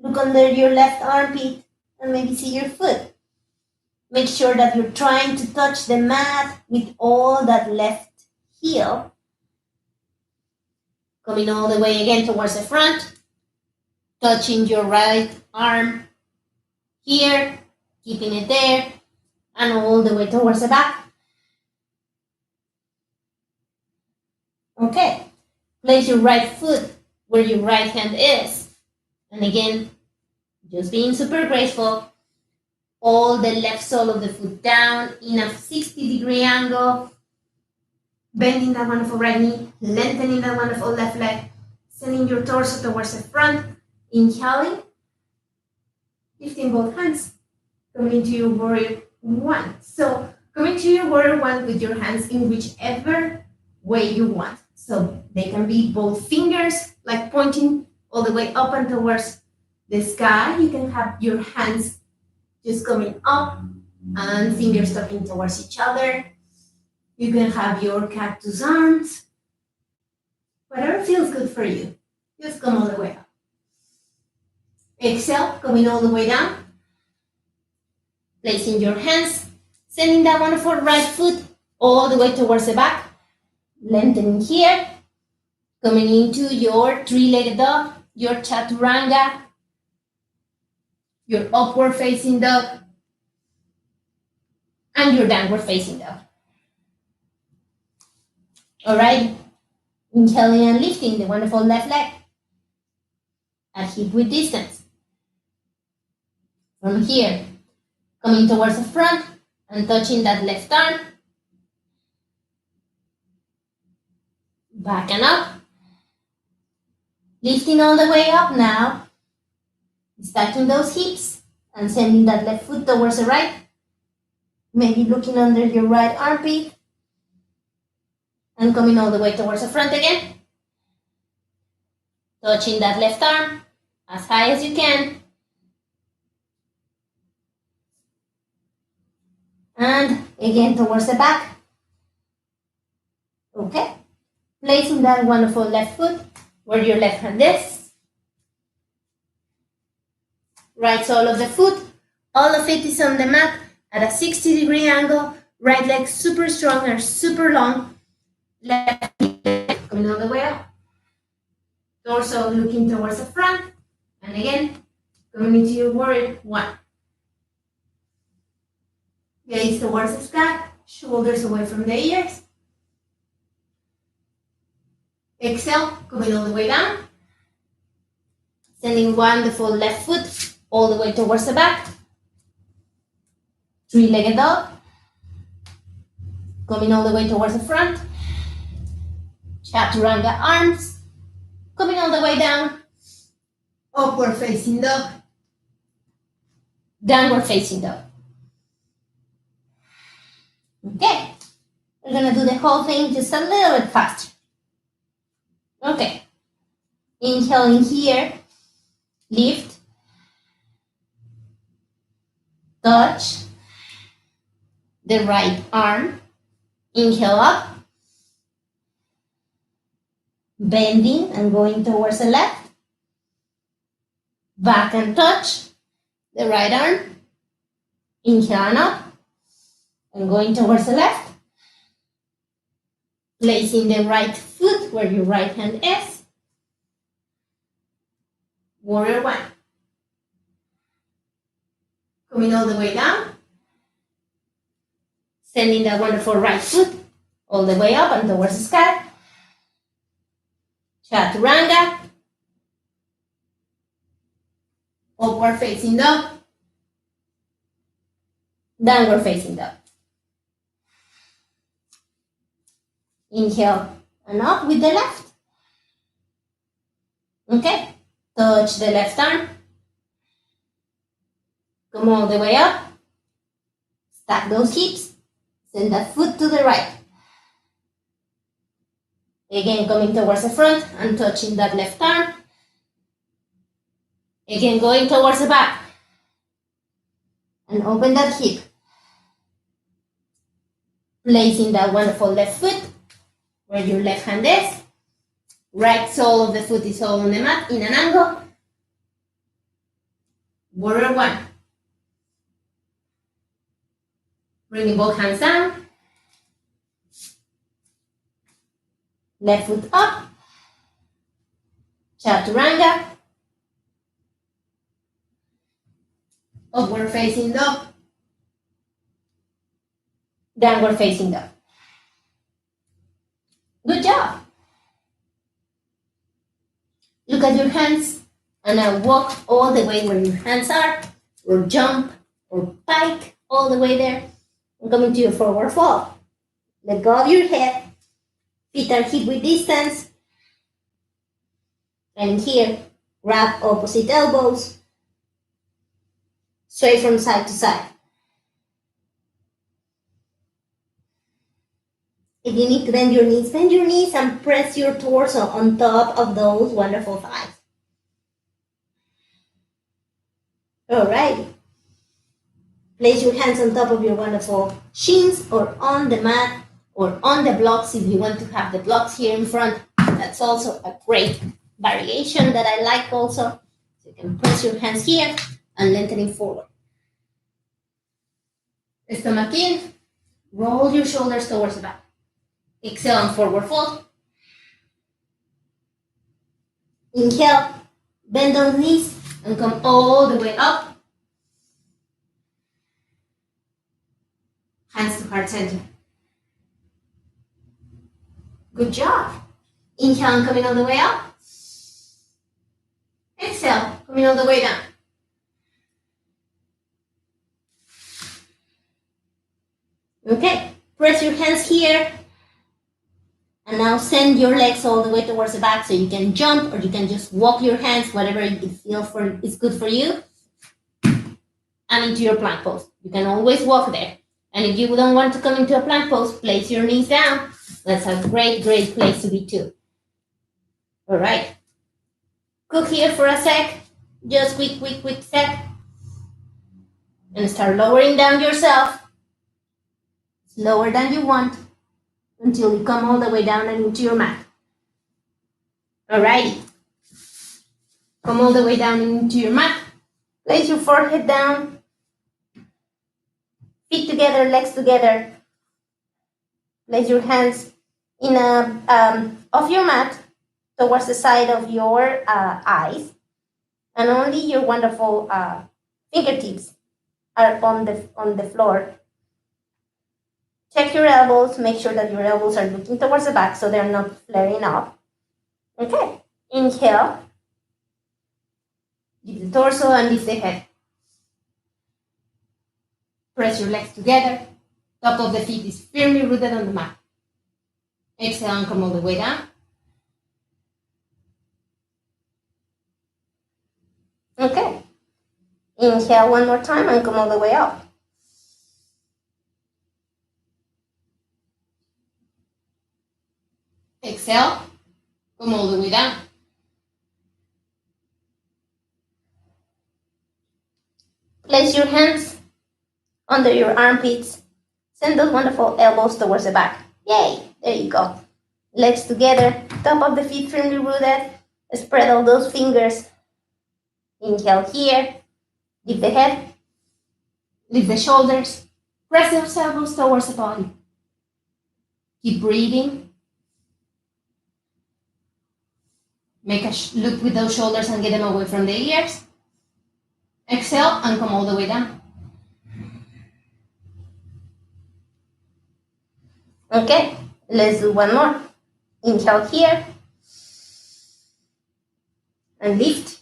Look under your left armpit and maybe see your foot. Make sure that you're trying to touch the mat with all that left heel. Coming all the way again towards the front. Touching your right arm here, keeping it there, and all the way towards the back. Okay, place your right foot where your right hand is. And again, just being super graceful. All the left sole of the foot down in a 60-degree angle. Bending that wonderful right knee, lengthening that wonderful left leg, sending your torso towards the front. Inhaling, lifting both hands, coming into your warrior one. So coming to your warrior one with your hands in whichever way you want. So they can be both fingers, like pointing all the way up and towards the sky. You can have your hands just coming up and fingers touching towards each other. You can have your cactus arms. Whatever feels good for you. Just come all the way up. Exhale, coming all the way down. Placing your hands, sending that wonderful right foot all the way towards the back. Lengthening here. Coming into your three-legged dog, your chaturanga, your upward facing dog, and your downward facing dog. All right. Inhaling and lifting the wonderful left leg at hip width distance. From here, coming towards the front and touching that left arm. Back and up. Lifting all the way up now. Stacking those hips and sending that left foot towards the right. Maybe looking under your right armpit. And coming all the way towards the front again. Touching that left arm as high as you can. And again towards the back. Okay. Placing that wonderful left foot where your left hand is. Right sole of the foot. All of it is on the mat at a 60-degree angle. Right leg super strong or super long. Left leg coming all the way up. Torso looking towards the front. And again, coming into your warrior one. Gaze towards the sky, shoulders away from the ears. Exhale, coming all the way down. Sending wonderful left foot all the way towards the back. Three-legged dog. Coming all the way towards the front. Chaturanga arms. Coming all the way down. Upward facing dog. Downward facing dog. Okay, we're gonna do the whole thing just a little bit faster. Okay, inhaling here, lift, touch, the right arm. Inhale up, bending and going towards the left. Back and touch the right arm. Inhale and up, and going towards the left. Placing the right foot where your right hand is. Warrior one. Coming all the way down. Sending that wonderful right foot all the way up and towards the sky. Chaturanga. Upward facing dog. Downward facing dog. Inhale and up with the left. Okay. Touch the left arm. Come all the way up. Stack those hips. Send that foot to the right. Again, coming towards the front and touching that left arm. Again, going towards the back. And open that hip. Placing that wonderful left foot where your left hand is. Right sole of the foot is all on the mat in an angle. Warrior one. Bringing both hands down. Left foot up. Chaturanga. Upward facing dog. Downward facing dog. Good job. Look at your hands and now walk all the way where your hands are, or jump or pike all the way there. And coming to your forward fold. Let go of your head. Feet are hip width distance. And here, grab opposite elbows. Sway from side to side. If you need to bend your knees and press your torso on top of those wonderful thighs. All right. Place your hands on top of your wonderful shins or on the mat or on the blocks if you want to have the blocks here in front. That's also a great variation that I like also. So you can press your hands here and lengthening forward. Stomach in. Roll your shoulders towards the back. Exhale and forward fold. Inhale, bend those knees and come all the way up. Hands to heart center. Good job. Inhale and coming all the way up. Exhale, coming all the way down. Okay, press your hands here. And now send your legs all the way towards the back so you can jump or you can just walk your hands, whatever you feel is good for you. And into your plank pose. You can always walk there. And if you don't want to come into a plank pose, place your knees down. That's a great, great place to be too. All right. Cook here for a sec. Just quick sec. And start lowering down yourself. Lower than you want. Until you come all the way down and into your mat. Alrighty. Come all the way down into your mat. Place your forehead down. Feet together, legs together. Place your hands in off your mat towards the side of your eyes. And only your wonderful fingertips are on the floor. Check your elbows. Make sure that your elbows are looking towards the back so they're not flaring up. Okay. Inhale. Lift the torso and lift the head. Press your legs together. Top of the feet is firmly rooted on the mat. Exhale and come all the way down. Okay. Inhale one more time and come all the way up. Exhale, come all the way down. Place your hands under your armpits Send those wonderful elbows towards the back. Yay! There you go. Legs together, top of the feet firmly rooted. Spread all those fingers. Inhale here. Lift the head. Lift the shoulders. Press those elbows towards the body. Keep breathing. Make a loop with those shoulders and get them away from the ears. Exhale and come all the way down. Okay, let's do one more. Inhale here. And lift.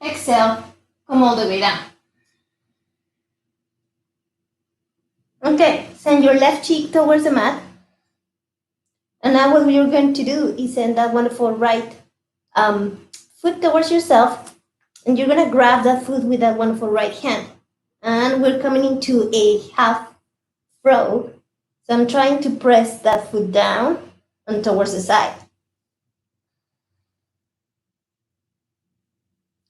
Exhale, come all the way down. Okay, send your left cheek towards the mat. And now what we're going to do is send that wonderful right foot towards yourself. And you're going to grab that foot with that wonderful right hand. And we're coming into a half throw. So I'm trying to press that foot down and towards the side.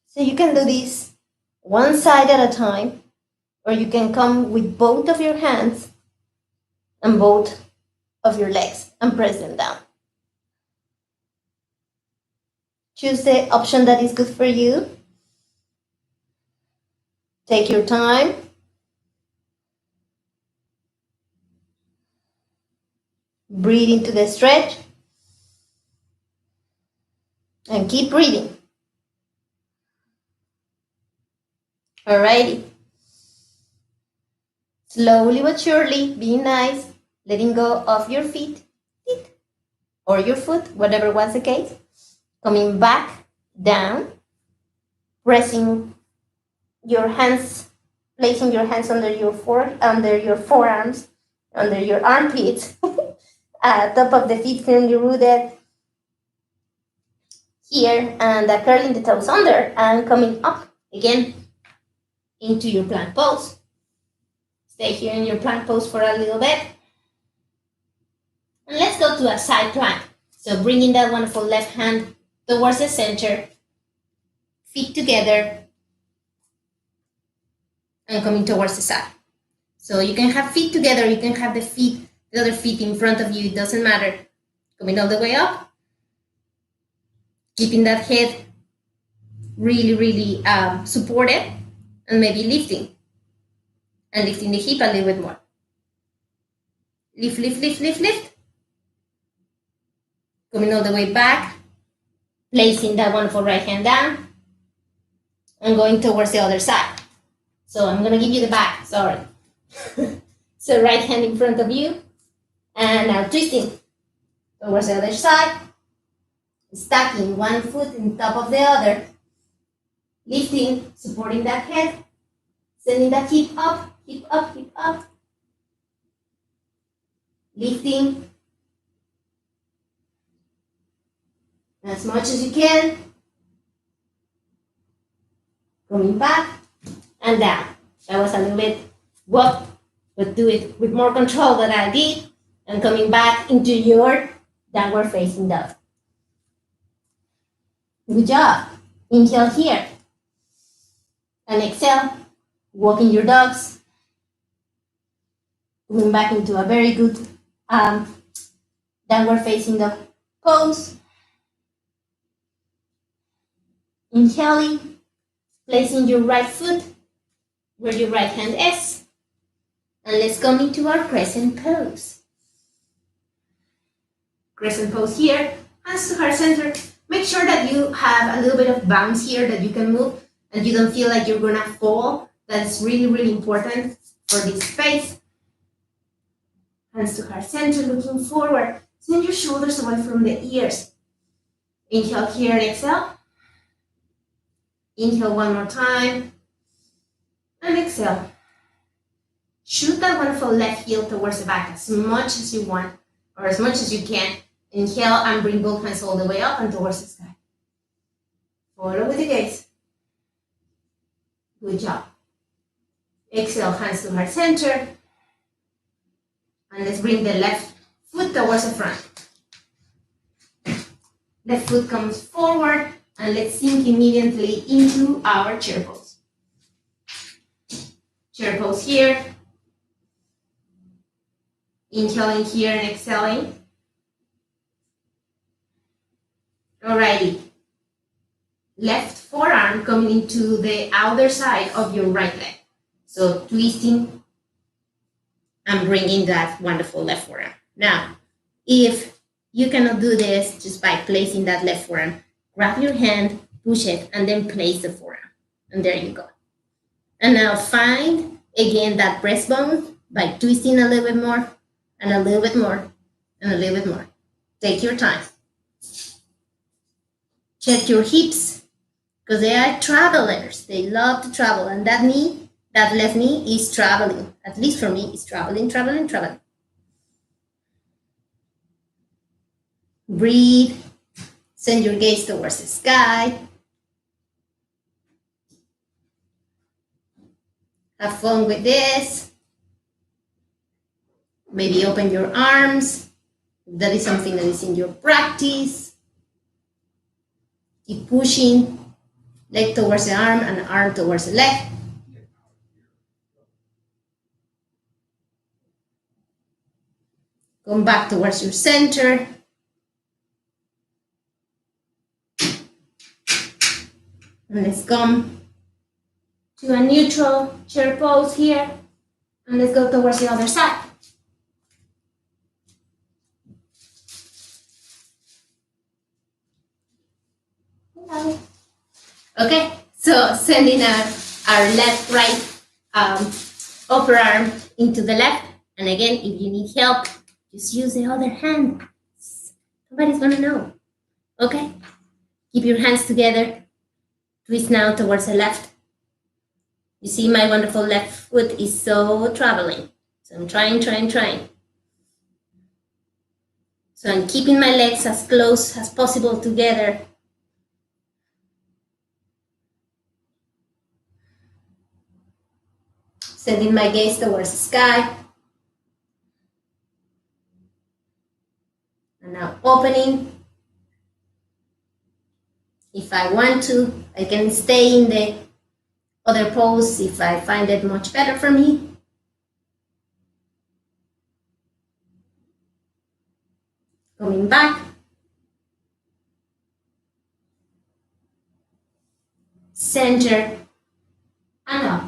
So you can do this one side at a time, or you can come with both of your hands and both of your legs and press them down. Choose the option that is good for you. Take your time. Breathe into the stretch. And keep breathing. Alrighty. Slowly but surely, be nice, letting go of your feet or your foot, whatever was the case. Coming back down, pressing your hands, placing your hands under your forearms, under your armpits, top of the feet firmly rooted here, and curling the toes under and coming up again into your plank pose. Stay here in your plank pose for a little bit. And let's go to a side plank. So bringing that wonderful left hand towards the center, feet together, and coming towards the side. So you can have feet together, you can have the other feet in front of you, it doesn't matter. Coming all the way up, keeping that head really supported, and maybe lifting. And lifting the hip a little bit more. Lift, lift, lift, lift, lift. Coming all the way back, placing that wonderful right hand down, and going towards the other side. So I'm gonna give you the back, sorry. So right hand in front of you, and now twisting towards the other side, stacking one foot on top of the other, lifting, supporting that head, sending that hip up, hip up, hip up, lifting as much as you can, coming back and down. That was a little bit whoop, but do it with more control than I did, and coming back into your downward facing dog. Good job. Inhale here and exhale, walking your dogs, moving back into a very good downward facing dog pose. Inhaling, placing your right foot where your right hand is, and let's come into our crescent pose. Crescent pose here, hands to heart center. Make sure that you have a little bit of bounce here, that you can move and you don't feel like you're gonna fall. That's really important for this space. Hands to heart center, looking forward. Send your shoulders away from the ears. Inhale here and exhale. Inhale one more time. And exhale. Shoot that wonderful left heel towards the back as much as you want, or as much as you can. Inhale and bring both hands all the way up and towards the sky. Follow with the gaze. Good job. Exhale, hands to heart center. And let's bring the left foot towards the front. Left foot comes forward, And let's sink immediately into our chair pose. Chair pose here. Inhaling here and exhaling. Alrighty. Left forearm coming into the outer side of your right leg. So twisting and bringing that wonderful left forearm. Now, if you cannot do this just by placing that left forearm, grab your hand, push it, and then place the forearm. And there you go. And now find, again, that breastbone by twisting a little bit more, and a little bit more, and a little bit more. Take your time. Check your hips, because they are travelers. They love to travel. And that knee, that left knee is traveling. At least for me, it's traveling, traveling, traveling. Breathe. Send your gaze towards the sky. Have fun with this. Maybe open your arms. If that is something that is in your practice. Keep pushing. Leg towards the arm and arm towards the leg. Come back towards your center. And let's come to a neutral chair pose here. And let's go towards the other side. Hello. Okay, so sending our left, right upper arm into the left. And again, if you need help, just use the other hand. Nobody's gonna know. Okay, keep your hands together. Twist now towards the left. You see my wonderful left foot is so traveling. So I'm trying. So I'm keeping my legs as close as possible together. Sending my gaze towards the sky. And now opening. If I want to, I can stay in the other pose if I find it much better for me. Coming back. Center and up.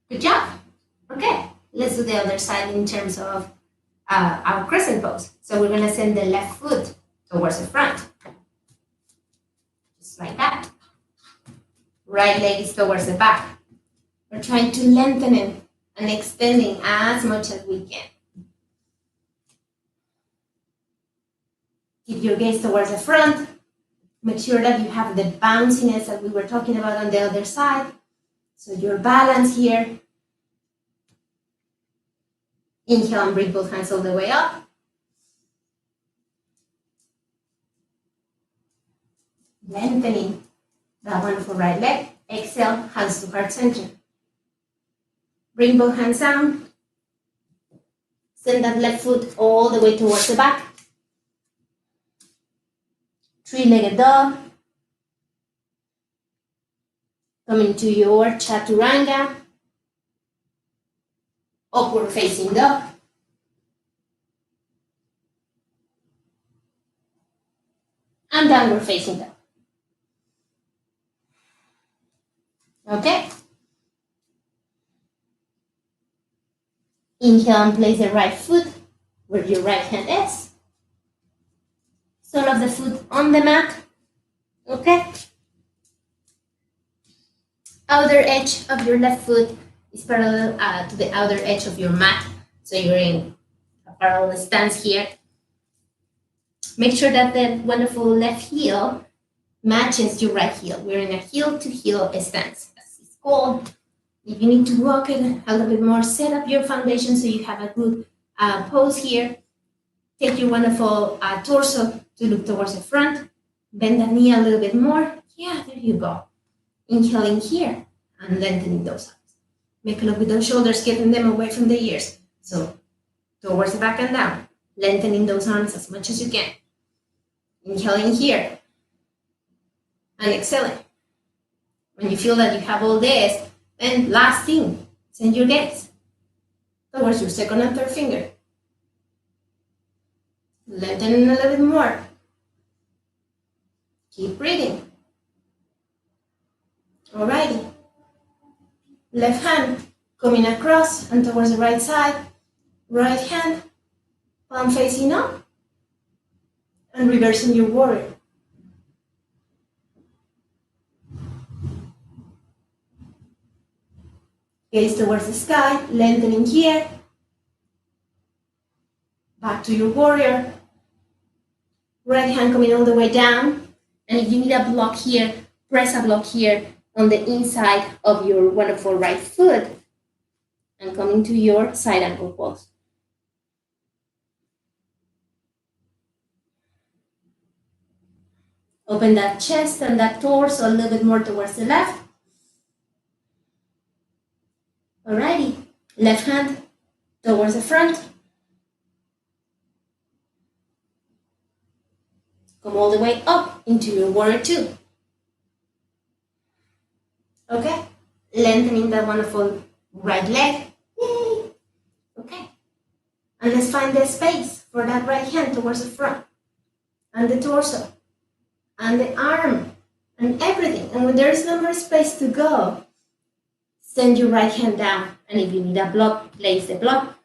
Good job. Okay, let's do the other side in terms of our crescent pose. So we're going to send the left foot towards the front. Just like that. Right leg is towards the back. We're trying to lengthen it and extending as much as we can. Keep your gaze towards the front. Make sure that you have the bounciness that we were talking about on the other side. So your balance here. Inhale and bring both hands all the way up. Lengthening that wonderful right leg. Exhale, hands to heart center. Bring both hands down. Send that left foot all the way towards the back. Three-legged dog. Come into your chaturanga. Upward facing dog. And downward facing dog. Okay. Inhale and place the right foot where your right hand is. Sole of the foot on the mat. Okay. Outer edge of your left foot is parallel to the outer edge of your mat. So you're in a parallel stance here. Make sure that the wonderful left heel matches your right heel. We're in a heel-to-heel stance, as it's called. If you need to walk it a little bit more, set up your foundation so you have a good pose here. Take your wonderful torso to look towards the front. Bend the knee a little bit more. Yeah, there you go. Inhaling here and lengthening those arms. Make a look with those shoulders, getting them away from the ears. So towards the back and down. Lengthening those arms as much as you can. Inhaling here. and exhaling. When you feel that you have all this, then last thing, send your gaze towards your second and third finger. Lengthen a little bit more. Keep breathing. Alrighty. Left hand coming across and towards the right side. Right hand, palm facing up. And reversing your warrior. Gaze towards the sky, lengthening here. Back to your warrior. Right hand coming all the way down. And if you need a block here, press a block here on the inside of your wonderful right foot. And coming to your side ankle pose. Open that chest and that torso a little bit more towards the left. Alrighty. Left hand towards the front. Come all the way up into your warrior two. Okay. Lengthening that wonderful right leg. Yay. Okay. And let's find the space for that right hand towards the front. And the torso. And the arm. And everything. And when there is no more space to go, send your right hand down. And if you need a block, place the block.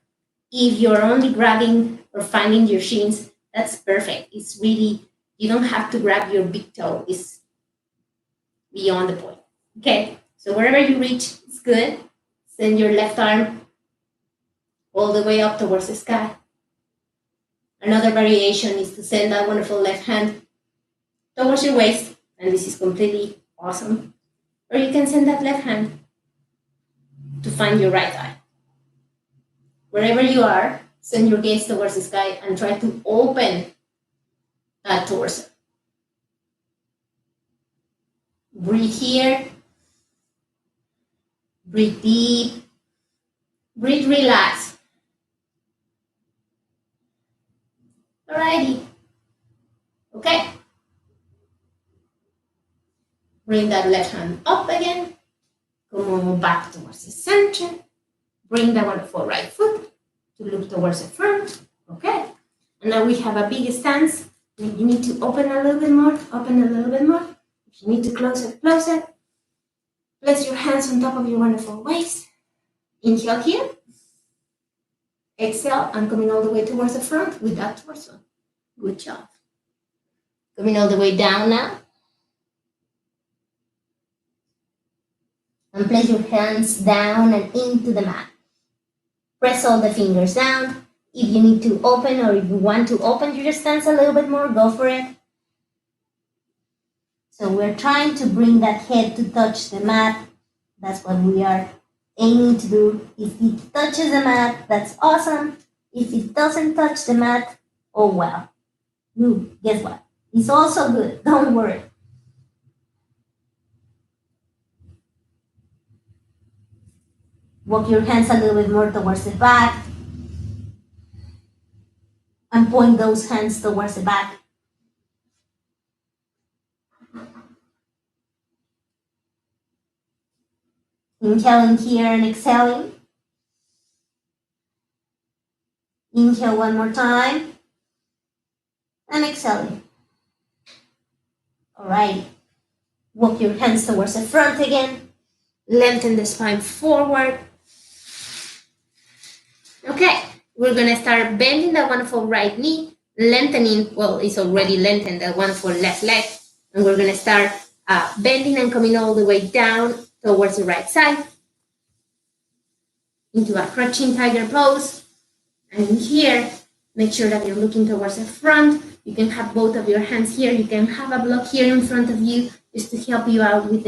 If you're only grabbing or finding your shins, that's perfect. It's really, you don't have to grab your big toe. It's beyond the point. Okay, so wherever you reach, it's good. Send your left arm all the way up towards the sky. Another variation is to send that wonderful left hand towards your waist, and this is completely awesome. Or you can send that left hand to find your right eye. Wherever you are, send your gaze towards the sky and try to open that torso. Breathe here. Breathe deep. Breathe relax. Alrighty. Okay. Bring that left hand up again. Come on back towards the center. Bring that wonderful right foot to look towards the front. Okay. And now we have a big stance. You need to open a little bit more. Open a little bit more. If you need to close it, close it. Place your hands on top of your wonderful waist. Inhale here. Exhale and coming all the way towards the front with that torso. Good job. Coming all the way down now. And place your hands down and into the mat. Press all the fingers down. If you need to open or if you want to open your stance a little bit more, go for it. So we're trying to bring that head to touch the mat. That's what we are aiming to do. If it touches the mat, that's awesome. If it doesn't touch the mat, oh well. Guess what? It's also good. Don't worry. Walk your hands a little bit more towards the back. And point those hands towards the back. Inhaling here and exhaling. Inhale one more time. And exhaling. All right. Walk your hands towards the front again. Lengthen the spine forward. Okay, we're going to start bending the wonderful right knee, lengthening, well, it's already lengthened, the wonderful left leg. And we're going to start bending and coming all the way down towards the right side into a crouching tiger pose. And in here, make sure that you're looking towards the front. You can have both of your hands here. You can have a block here in front of you just to help you out with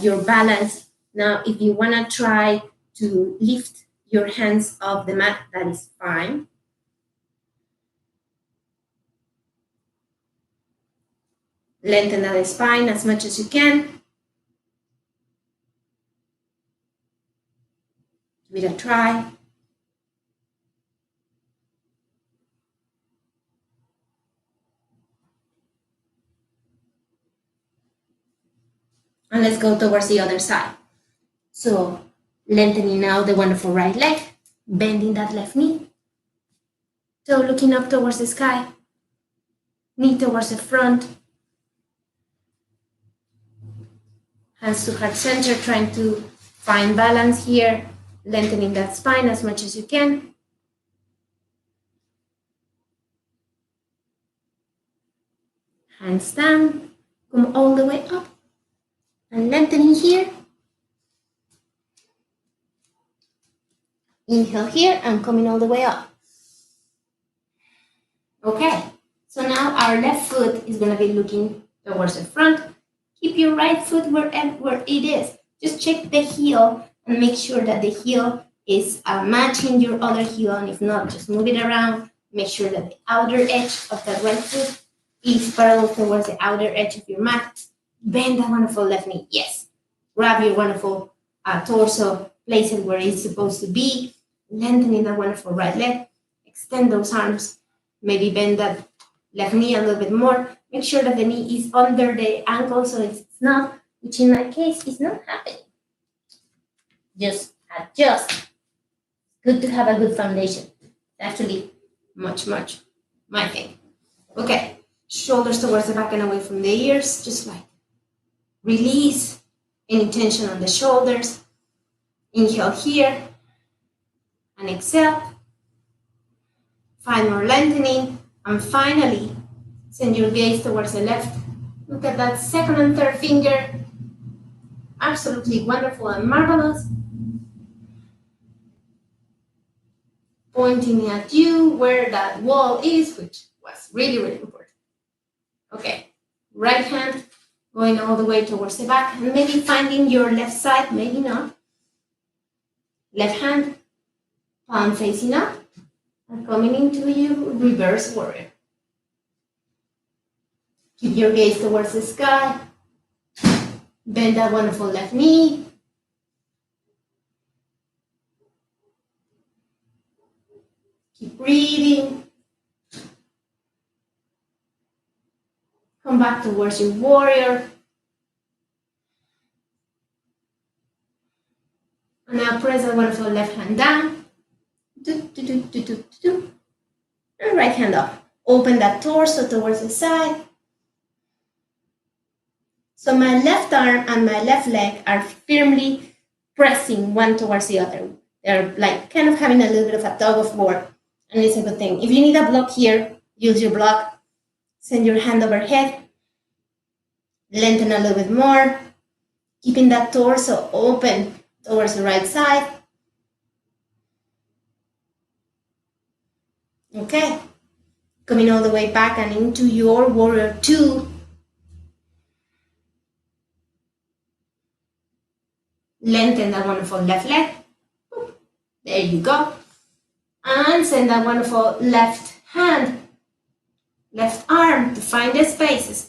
your balance. Now, if you want to try to lift your hands off the mat, that is fine. Lengthen the spine as much as you can. Give it a try. And let's go towards the other side. So lengthening now the wonderful right leg, bending that left knee, toe looking up towards the sky, knee towards the front, hands to heart center, trying to find balance here, lengthening that spine as much as you can. Hands down, come all the way up, and lengthening here. Inhale here and coming all the way up. Okay, so now our left foot is going to be looking towards the front. Keep your right foot where it is. Just check the heel and make sure that the heel is matching your other heel. And if not, just move it around. Make sure that the outer edge of that right foot is parallel towards the outer edge of your mat. Bend that wonderful left knee. Yes. Grab your wonderful torso, place it where it's supposed to be. Lengthening that wonderful right leg. Extend those arms. Maybe bend that left knee a little bit more. Make sure that the knee is under the ankle so it's not, which in my case is not happening. Just adjust. Good to have a good foundation. Actually, much my thing. Okay, shoulders towards the back and away from the ears. Just like release any tension on the shoulders. Inhale here and exhale. Find more lengthening. And finally, send your gaze towards the left. Look at that second and third finger. Absolutely wonderful and marvelous. Pointing at you where that wall is, which was really important. Okay, right hand going all the way towards the back and maybe finding your left side, maybe not. Left hand, palm facing up and coming into your reverse warrior. Keep your gaze towards the sky. Bend that wonderful left knee. Keep breathing. Come back towards your warrior. And now press that wonderful left hand down. And right hand up. Open that torso towards the side. So my left arm and my left leg are firmly pressing one towards the other. They're like kind of having a little bit of a tug of war. And it's a good thing. If you need a block here, use your block. Send your hand overhead. Lengthen a little bit more. Keeping that torso open towards the right side. Okay. Coming all the way back and into your warrior two. Lengthen that wonderful left leg. There you go. And send that wonderful left hand, left arm to find the space.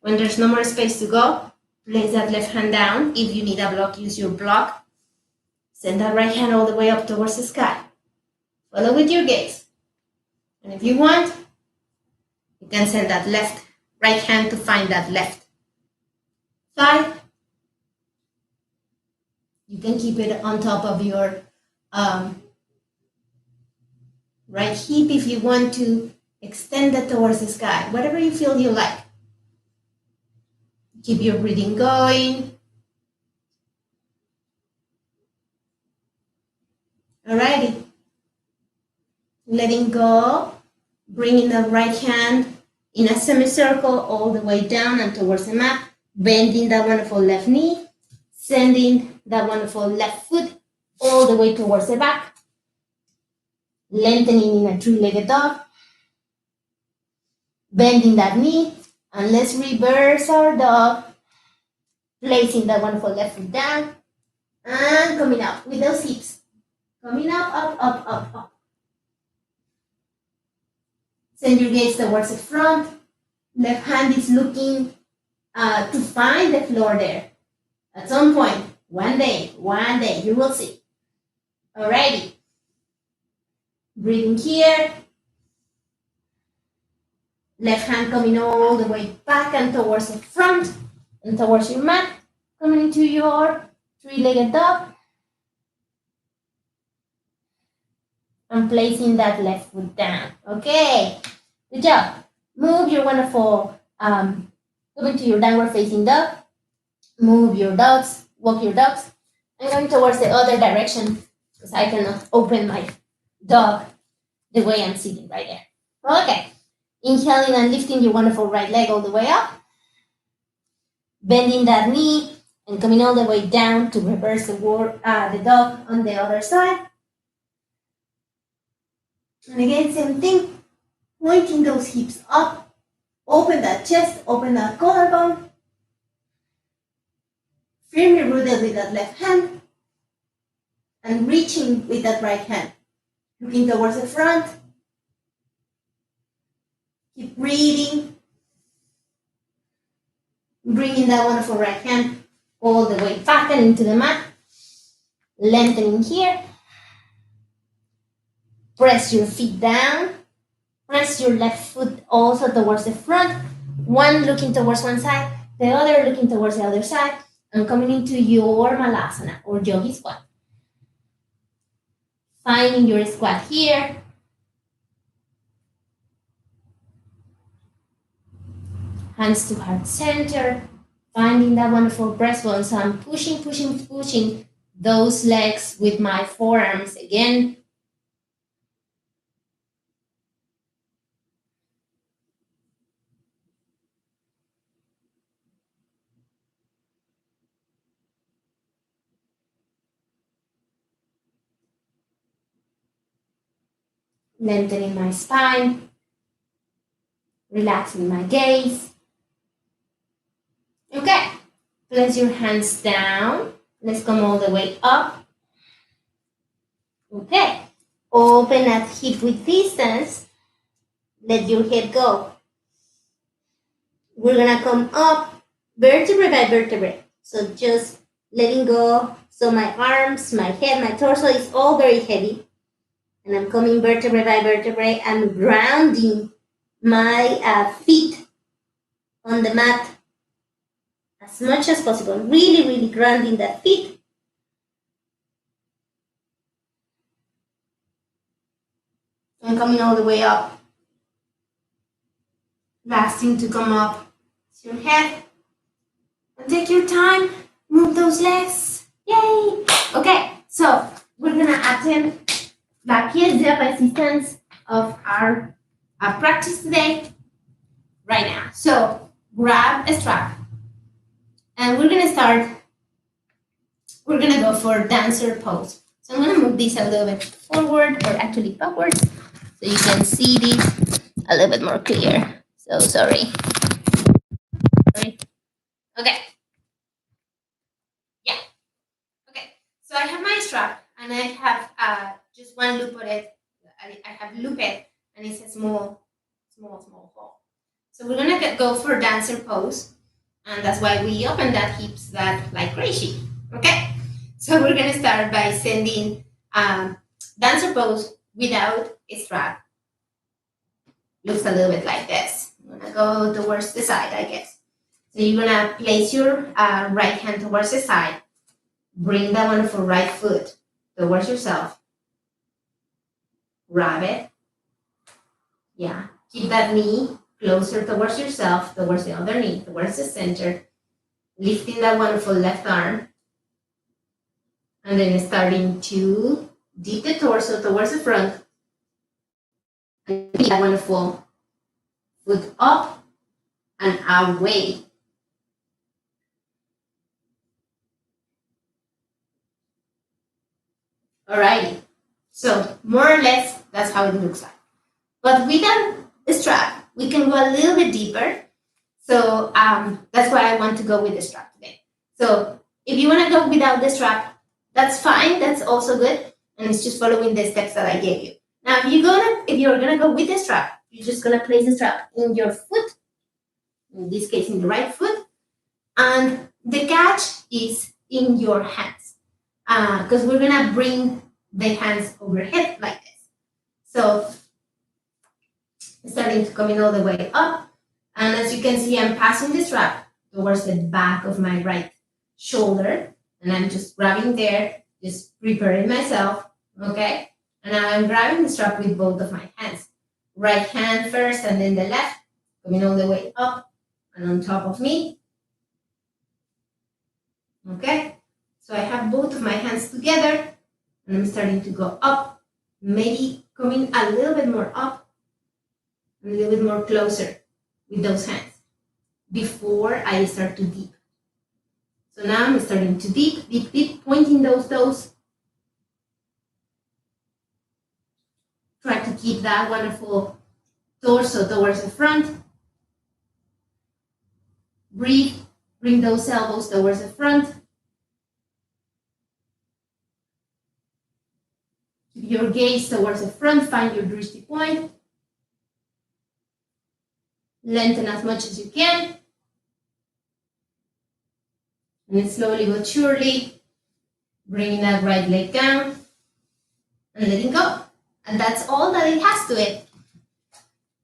When there's no more space to go, place that left hand down. If you need a block, use your block. Send that right hand all the way up towards the sky. Follow with your gaze. And if you want, you can send that right hand to find that left thigh. You can keep it on top of your right hip if you want to extend it towards the sky, whatever you feel you like. Keep your breathing going. Alrighty. Letting go, bringing the right hand in a semicircle all the way down and towards the mat, bending that wonderful left knee, sending that wonderful left foot all the way towards the back, lengthening in a three-legged dog, bending that knee, and let's reverse our dog, placing that wonderful left foot down, and coming up with those hips, coming up. Send your gaze towards the front, left hand is looking to find the floor there. At some point, one day, you will see. Alrighty. Breathing here. Left hand coming all the way back and towards the front. and towards your mat, coming into your three-legged dog, and placing that left foot down. Okay, good job. Move your wonderful, coming to your downward facing dog. Move your dogs, walk your dogs. I'm going towards the other direction because I cannot open my dog the way I'm sitting right there. Okay, inhaling and lifting your wonderful right leg all the way up. Bending that knee and coming all the way down to reverse the dog on the other side. And again, same thing, pointing those hips up, open that chest, open that collarbone, firmly rooted with that left hand, and reaching with that right hand, looking towards the front. Keep breathing, bringing that wonderful right hand all the way back and into the mat, lengthening here. Press your feet down. Press your left foot also towards the front. One looking towards one side, the other looking towards the other side, and coming into your malasana or yogi squat. Finding your squat here. Hands to heart center. Finding that wonderful breastbone. So I'm pushing those legs with my forearms again. Lengthening my spine, relaxing my gaze. Okay, place your hands down. Let's come all the way up. Okay, open that hip width distance. Let your head go. We're gonna come up vertebrae by vertebrae. So just letting go. So my arms, my head, my torso is all very heavy. And I'm coming vertebrae by vertebrae. I'm grounding my feet on the mat as much as possible. Really, really grounding that feet. And coming all the way up. Last thing to come up is your head. And take your time. Move those legs. Yay! Okay, so we're gonna attempt la pièce de resistance of our practice today, right now. So grab a strap, and we're gonna go for dancer pose. So I'm gonna move this a little bit forward, or actually backwards, so you can see this a little bit more clear. So sorry. Okay. Yeah. Okay. So I have my strap, and I have just one loop on it. I have looped it, and it's a small hole. So we're gonna go for dancer pose, and that's why we open that hips that like crazy. Okay. So we're gonna start by sending dancer pose without a strap. Looks a little bit like this. I'm gonna go towards the side, I guess. So you're gonna place your right hand towards the side. Bring that wonderful right foot towards yourself. Grab it. Yeah. Keep that knee closer towards yourself, towards the other knee, towards the center. Lifting that wonderful left arm. And then starting to dip the torso towards the front. And that wonderful foot up and away. Alrighty. So more or less, that's how it looks like. But without a strap, we can go a little bit deeper. So that's why I want to go with the strap today. So if you want to go without the strap, that's fine. That's also good. And it's just following the steps that I gave you. Now, if you're gonna go with the strap, you're just gonna place the strap in your foot. In this case, in the right foot, and the catch is in your hands, because we're gonna bring the hands overhead like this. So starting to come in all the way up, and as you can see, I'm passing the strap towards the back of my right shoulder. And I'm just grabbing there, just preparing myself, okay? And now I'm grabbing the strap with both of my hands. Right hand first and then the left, coming all the way up and on top of me. Okay? So I have both of my hands together and I'm starting to go up, maybe coming a little bit more up, a little bit more closer with those hands before I start to dip. So now I'm starting to dip, dip, dip, pointing those toes. Try to keep that wonderful torso towards the front. Breathe, bring those elbows towards the front. Keep your gaze towards the front, find your drishti point. Lengthen as much as you can. And then slowly but surely, bringing that right leg down and letting go. And that's all that it has to it.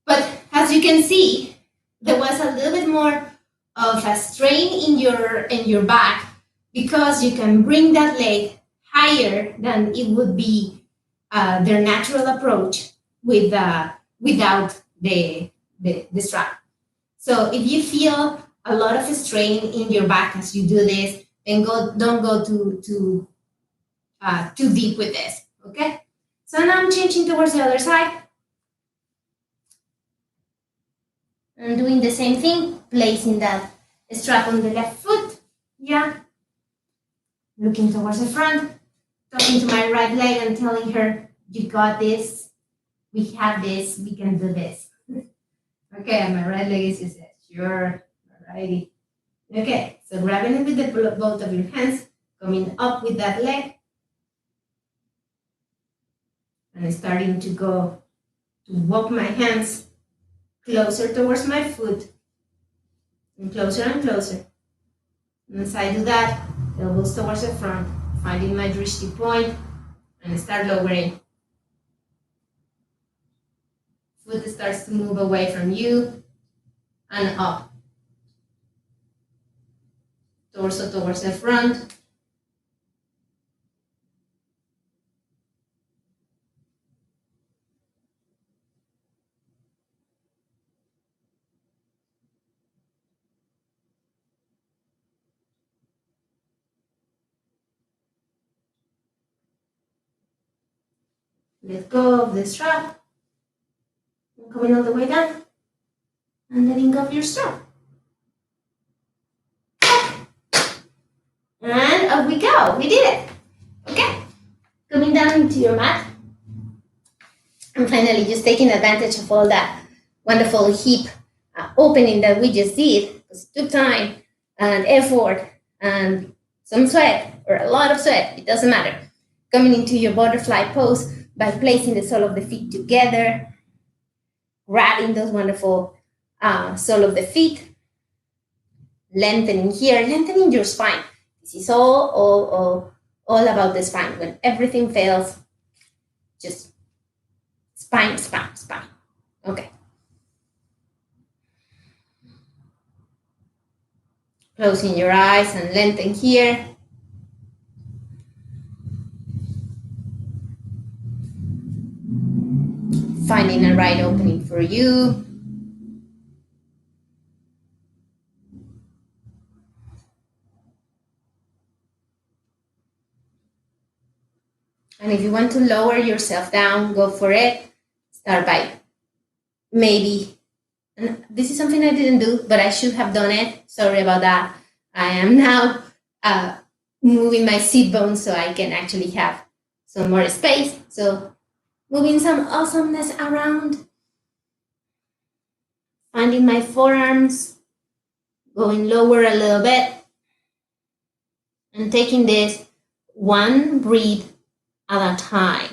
But as you can see, there was a little bit more of a strain in your back because you can bring that leg higher than it would be their natural approach without the strap. So if you feel a lot of strain in your back as you do this, then don't go too deep with this, okay? So now I'm changing towards the other side. I'm doing the same thing, placing that strap on the left foot, yeah. Looking towards the front, talking to my right leg and telling her, you got this, we have this, we can do this. Okay, and my right leg is just sure, alrighty. Okay, so grabbing it with both of your hands, coming up with that leg, and starting to walk my hands closer towards my foot, and closer and closer. And as I do that, elbows towards the front, finding my drishti point, and start lowering. Foot starts to move away from you and up. Torso towards the front. Let go of the strap. And coming all the way down. And letting go of your strap. And up we go. We did it. Okay. Coming down into your mat. And finally, just taking advantage of all that wonderful hip opening that we just did. It took time and effort and some sweat or a lot of sweat. It doesn't matter. Coming into your butterfly pose by placing the sole of the feet together, grabbing those wonderful sole of the feet, lengthening here, lengthening your spine. This is all about the spine. When everything fails, just spine, spine, spine. Okay. Closing your eyes and lengthen here. Finding a right opening for you. And if you want to lower yourself down, go for it. Start by maybe, and this is something I didn't do, but I should have done it. Sorry about that. I am now moving my sit bones so I can actually have some more space. So moving some awesomeness around. Finding my forearms, going lower a little bit. And taking this one breath at a time.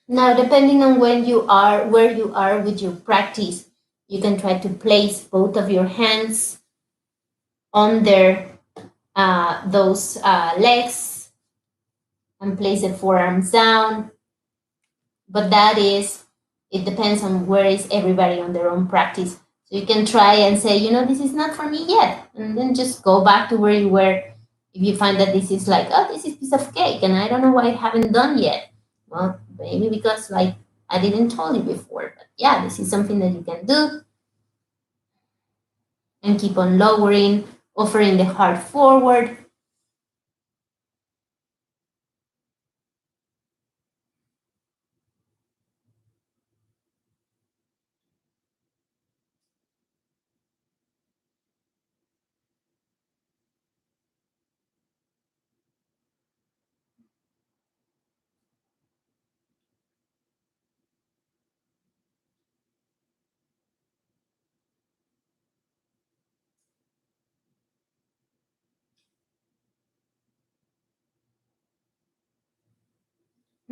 Now, depending on where you are with your practice, you can try to place both of your hands under those legs and place the forearms down. But it depends on where is everybody on their own practice. So you can try and say, this is not for me yet. And then just go back to where you were. If you find that this is like, oh, this is piece of cake and I don't know why I haven't done yet. Well, maybe because like I didn't tell you before. But yeah, this is something that you can do. And keep on lowering, offering the heart forward.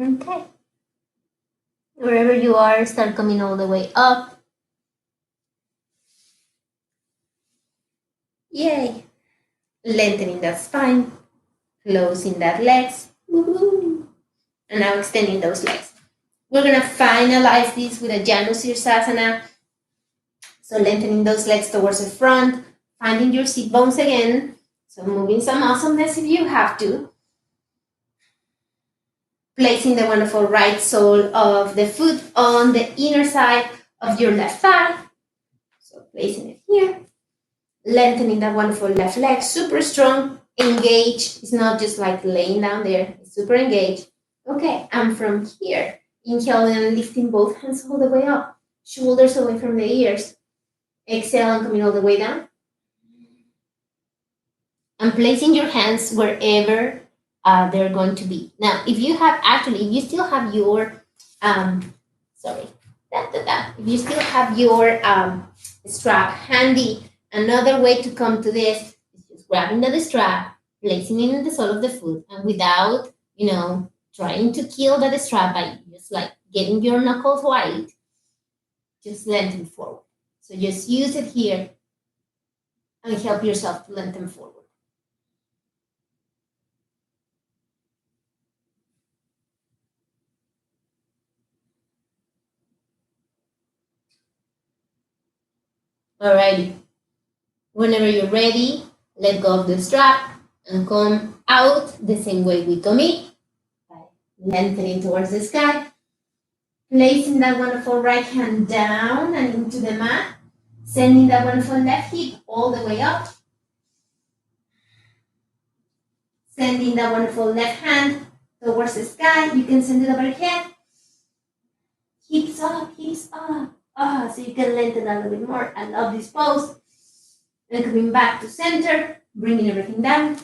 Okay. Wherever you are, start coming all the way up. Yay. Lengthening that spine, closing that legs. Woo-hoo. And now extending those legs. We're going to finalize this with a Janu Sirsasana. So lengthening those legs towards the front, finding your sit bones again. So moving some awesomeness if you have to. Placing the wonderful right sole of the foot on the inner side of your left thigh. So placing it here. Lengthening that wonderful left leg, super strong, engaged. It's not just like laying down there, it's super engaged. Okay, and from here, inhaling and lifting both hands all the way up, shoulders away from the ears. Exhale and coming all the way down. And placing your hands wherever they're going to be. Now, if you still have your, if you still have your strap handy, another way to come to this is just grabbing the strap, placing it in the sole of the foot, and without, trying to kill that strap by just like getting your knuckles wide, just lengthen forward. So just use it here and help yourself to lengthen forward. Alrighty. Whenever you're ready, let go of the strap and come out the same way we come in. Lengthening towards the sky. Placing that wonderful right hand down and into the mat. Sending that wonderful left hip all the way up. Sending that wonderful left hand towards the sky. You can send it overhead. Hips up, hips up. So you can lengthen a little bit more. I love this pose. And coming back to center, bringing everything down.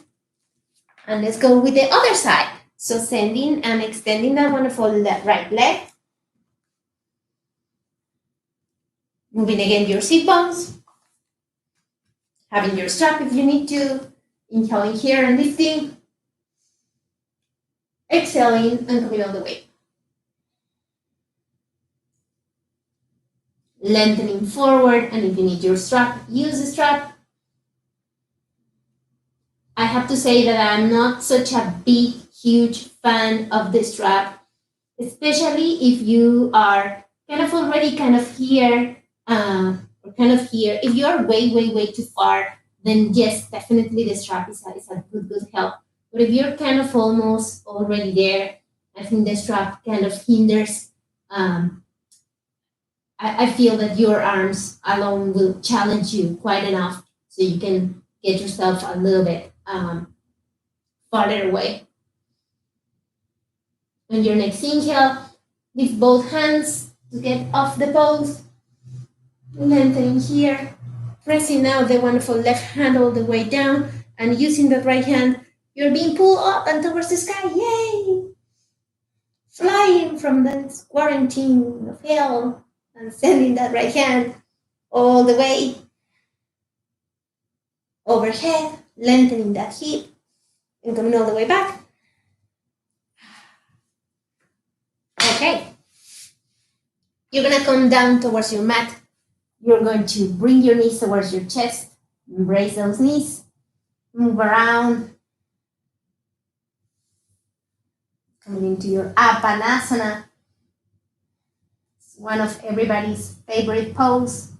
And let's go with the other side. So sending and extending that wonderful right leg. Moving again your sit bones. Having your strap if you need to. Inhaling here and lifting. Exhaling and coming all the way. Lengthening forward, and if you need your strap, use the strap. I have to say that I'm not such a big, huge fan of the strap, especially if you are kind of already here, or kind of here. If you are way, way, way too far, then yes, definitely the strap is a good help. But if you're kind of almost already there, I think the strap kind of hinders. I feel that your arms alone will challenge you quite enough, so you can get yourself a little bit farther away. On your next inhale, lift both hands to get off the pose. Lengthening here, pressing now the wonderful left hand all the way down, and using the right hand, you're being pulled up and towards the sky. Yay! Flying from the quarantine of hell and sending that right hand all the way overhead, lengthening that hip and coming all the way back. Okay, You're going to come down towards your mat. You're going to bring your knees towards your chest. Embrace those knees. Move around. Coming into your Apanasana. It's one of everybody's favorite pose.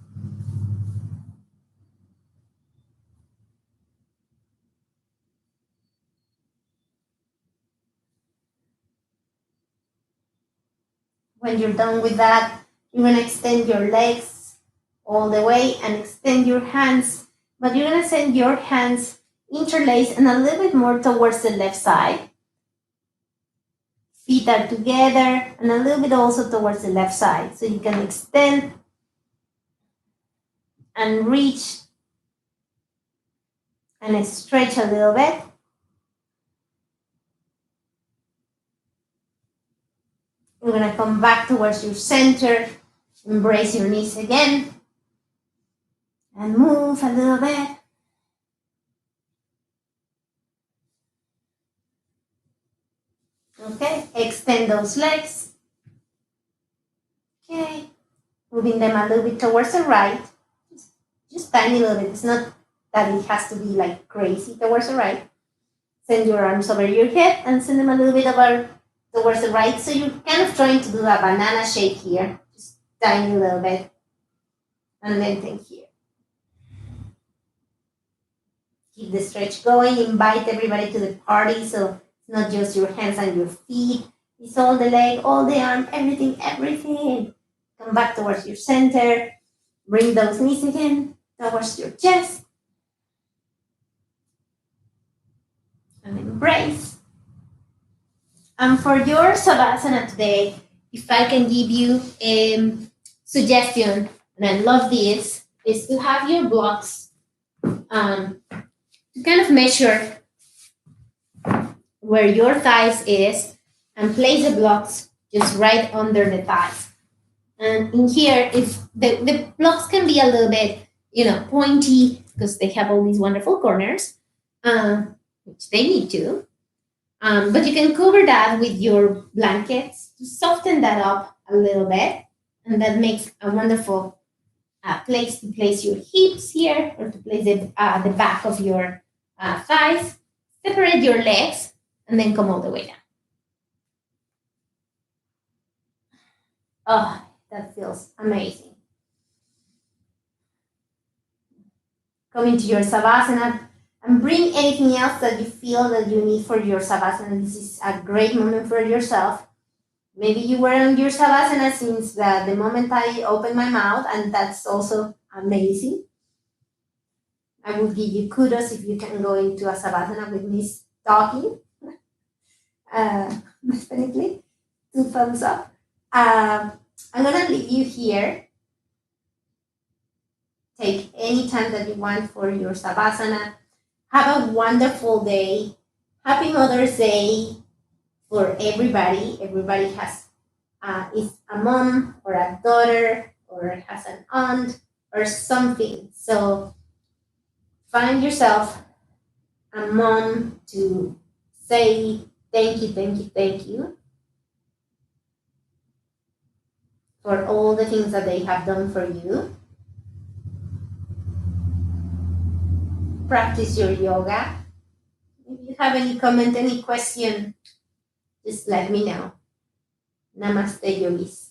When you're done with that, you're going to extend your legs all the way and extend your hands. But you're going to send your hands interlaced and a little bit more towards the left side. Feet are together and a little bit also towards the left side. So you can extend and reach and stretch a little bit. You're going to come back towards your center. Embrace your knees again. And move a little bit. Okay, extend those legs. Okay, moving them a little bit towards the right. Just tiny little bit. It's not that it has to be like crazy towards the right. Send your arms over your head and send them a little bit over towards the right. So you're kind of trying to do a banana shape here. Just tiny little bit. And lengthen here. Keep the stretch going. Invite everybody to the party. So it's not just your hands and your feet. It's all the leg, all the arm, everything, everything. Come back towards your center. Bring those knees again towards your chest. And embrace. And for your Savasana today, if I can give you a suggestion, and I love this, is to have your blocks to kind of measure where your thighs is and place the blocks just right under the thighs. And in here, if the blocks can be a little bit, pointy because they have all these wonderful corners, which they need to. But you can cover that with your blankets to soften that up a little bit. And that makes a wonderful place to place your hips here or to place the back of your thighs. Separate your legs and then come all the way down. Oh, that feels amazing. Come into your Savasana and bring anything else that you feel that you need for your Savasana. This is a great moment for yourself. Maybe you were on your Savasana since the moment I opened my mouth, and that's also amazing. I will give you kudos if you can go into a Savasana with me talking. Definitely. 2 thumbs up. I'm going to leave you here. Take any time that you want for your Savasana. Have a wonderful day. Happy Mother's Day for everybody. Everybody is a mom or a daughter or has an aunt or something. So find yourself a mom to say thank you, thank you, thank you for all the things that they have done for you. Practice your yoga. If you have any comment, any question, just let me know. Namaste, yogis.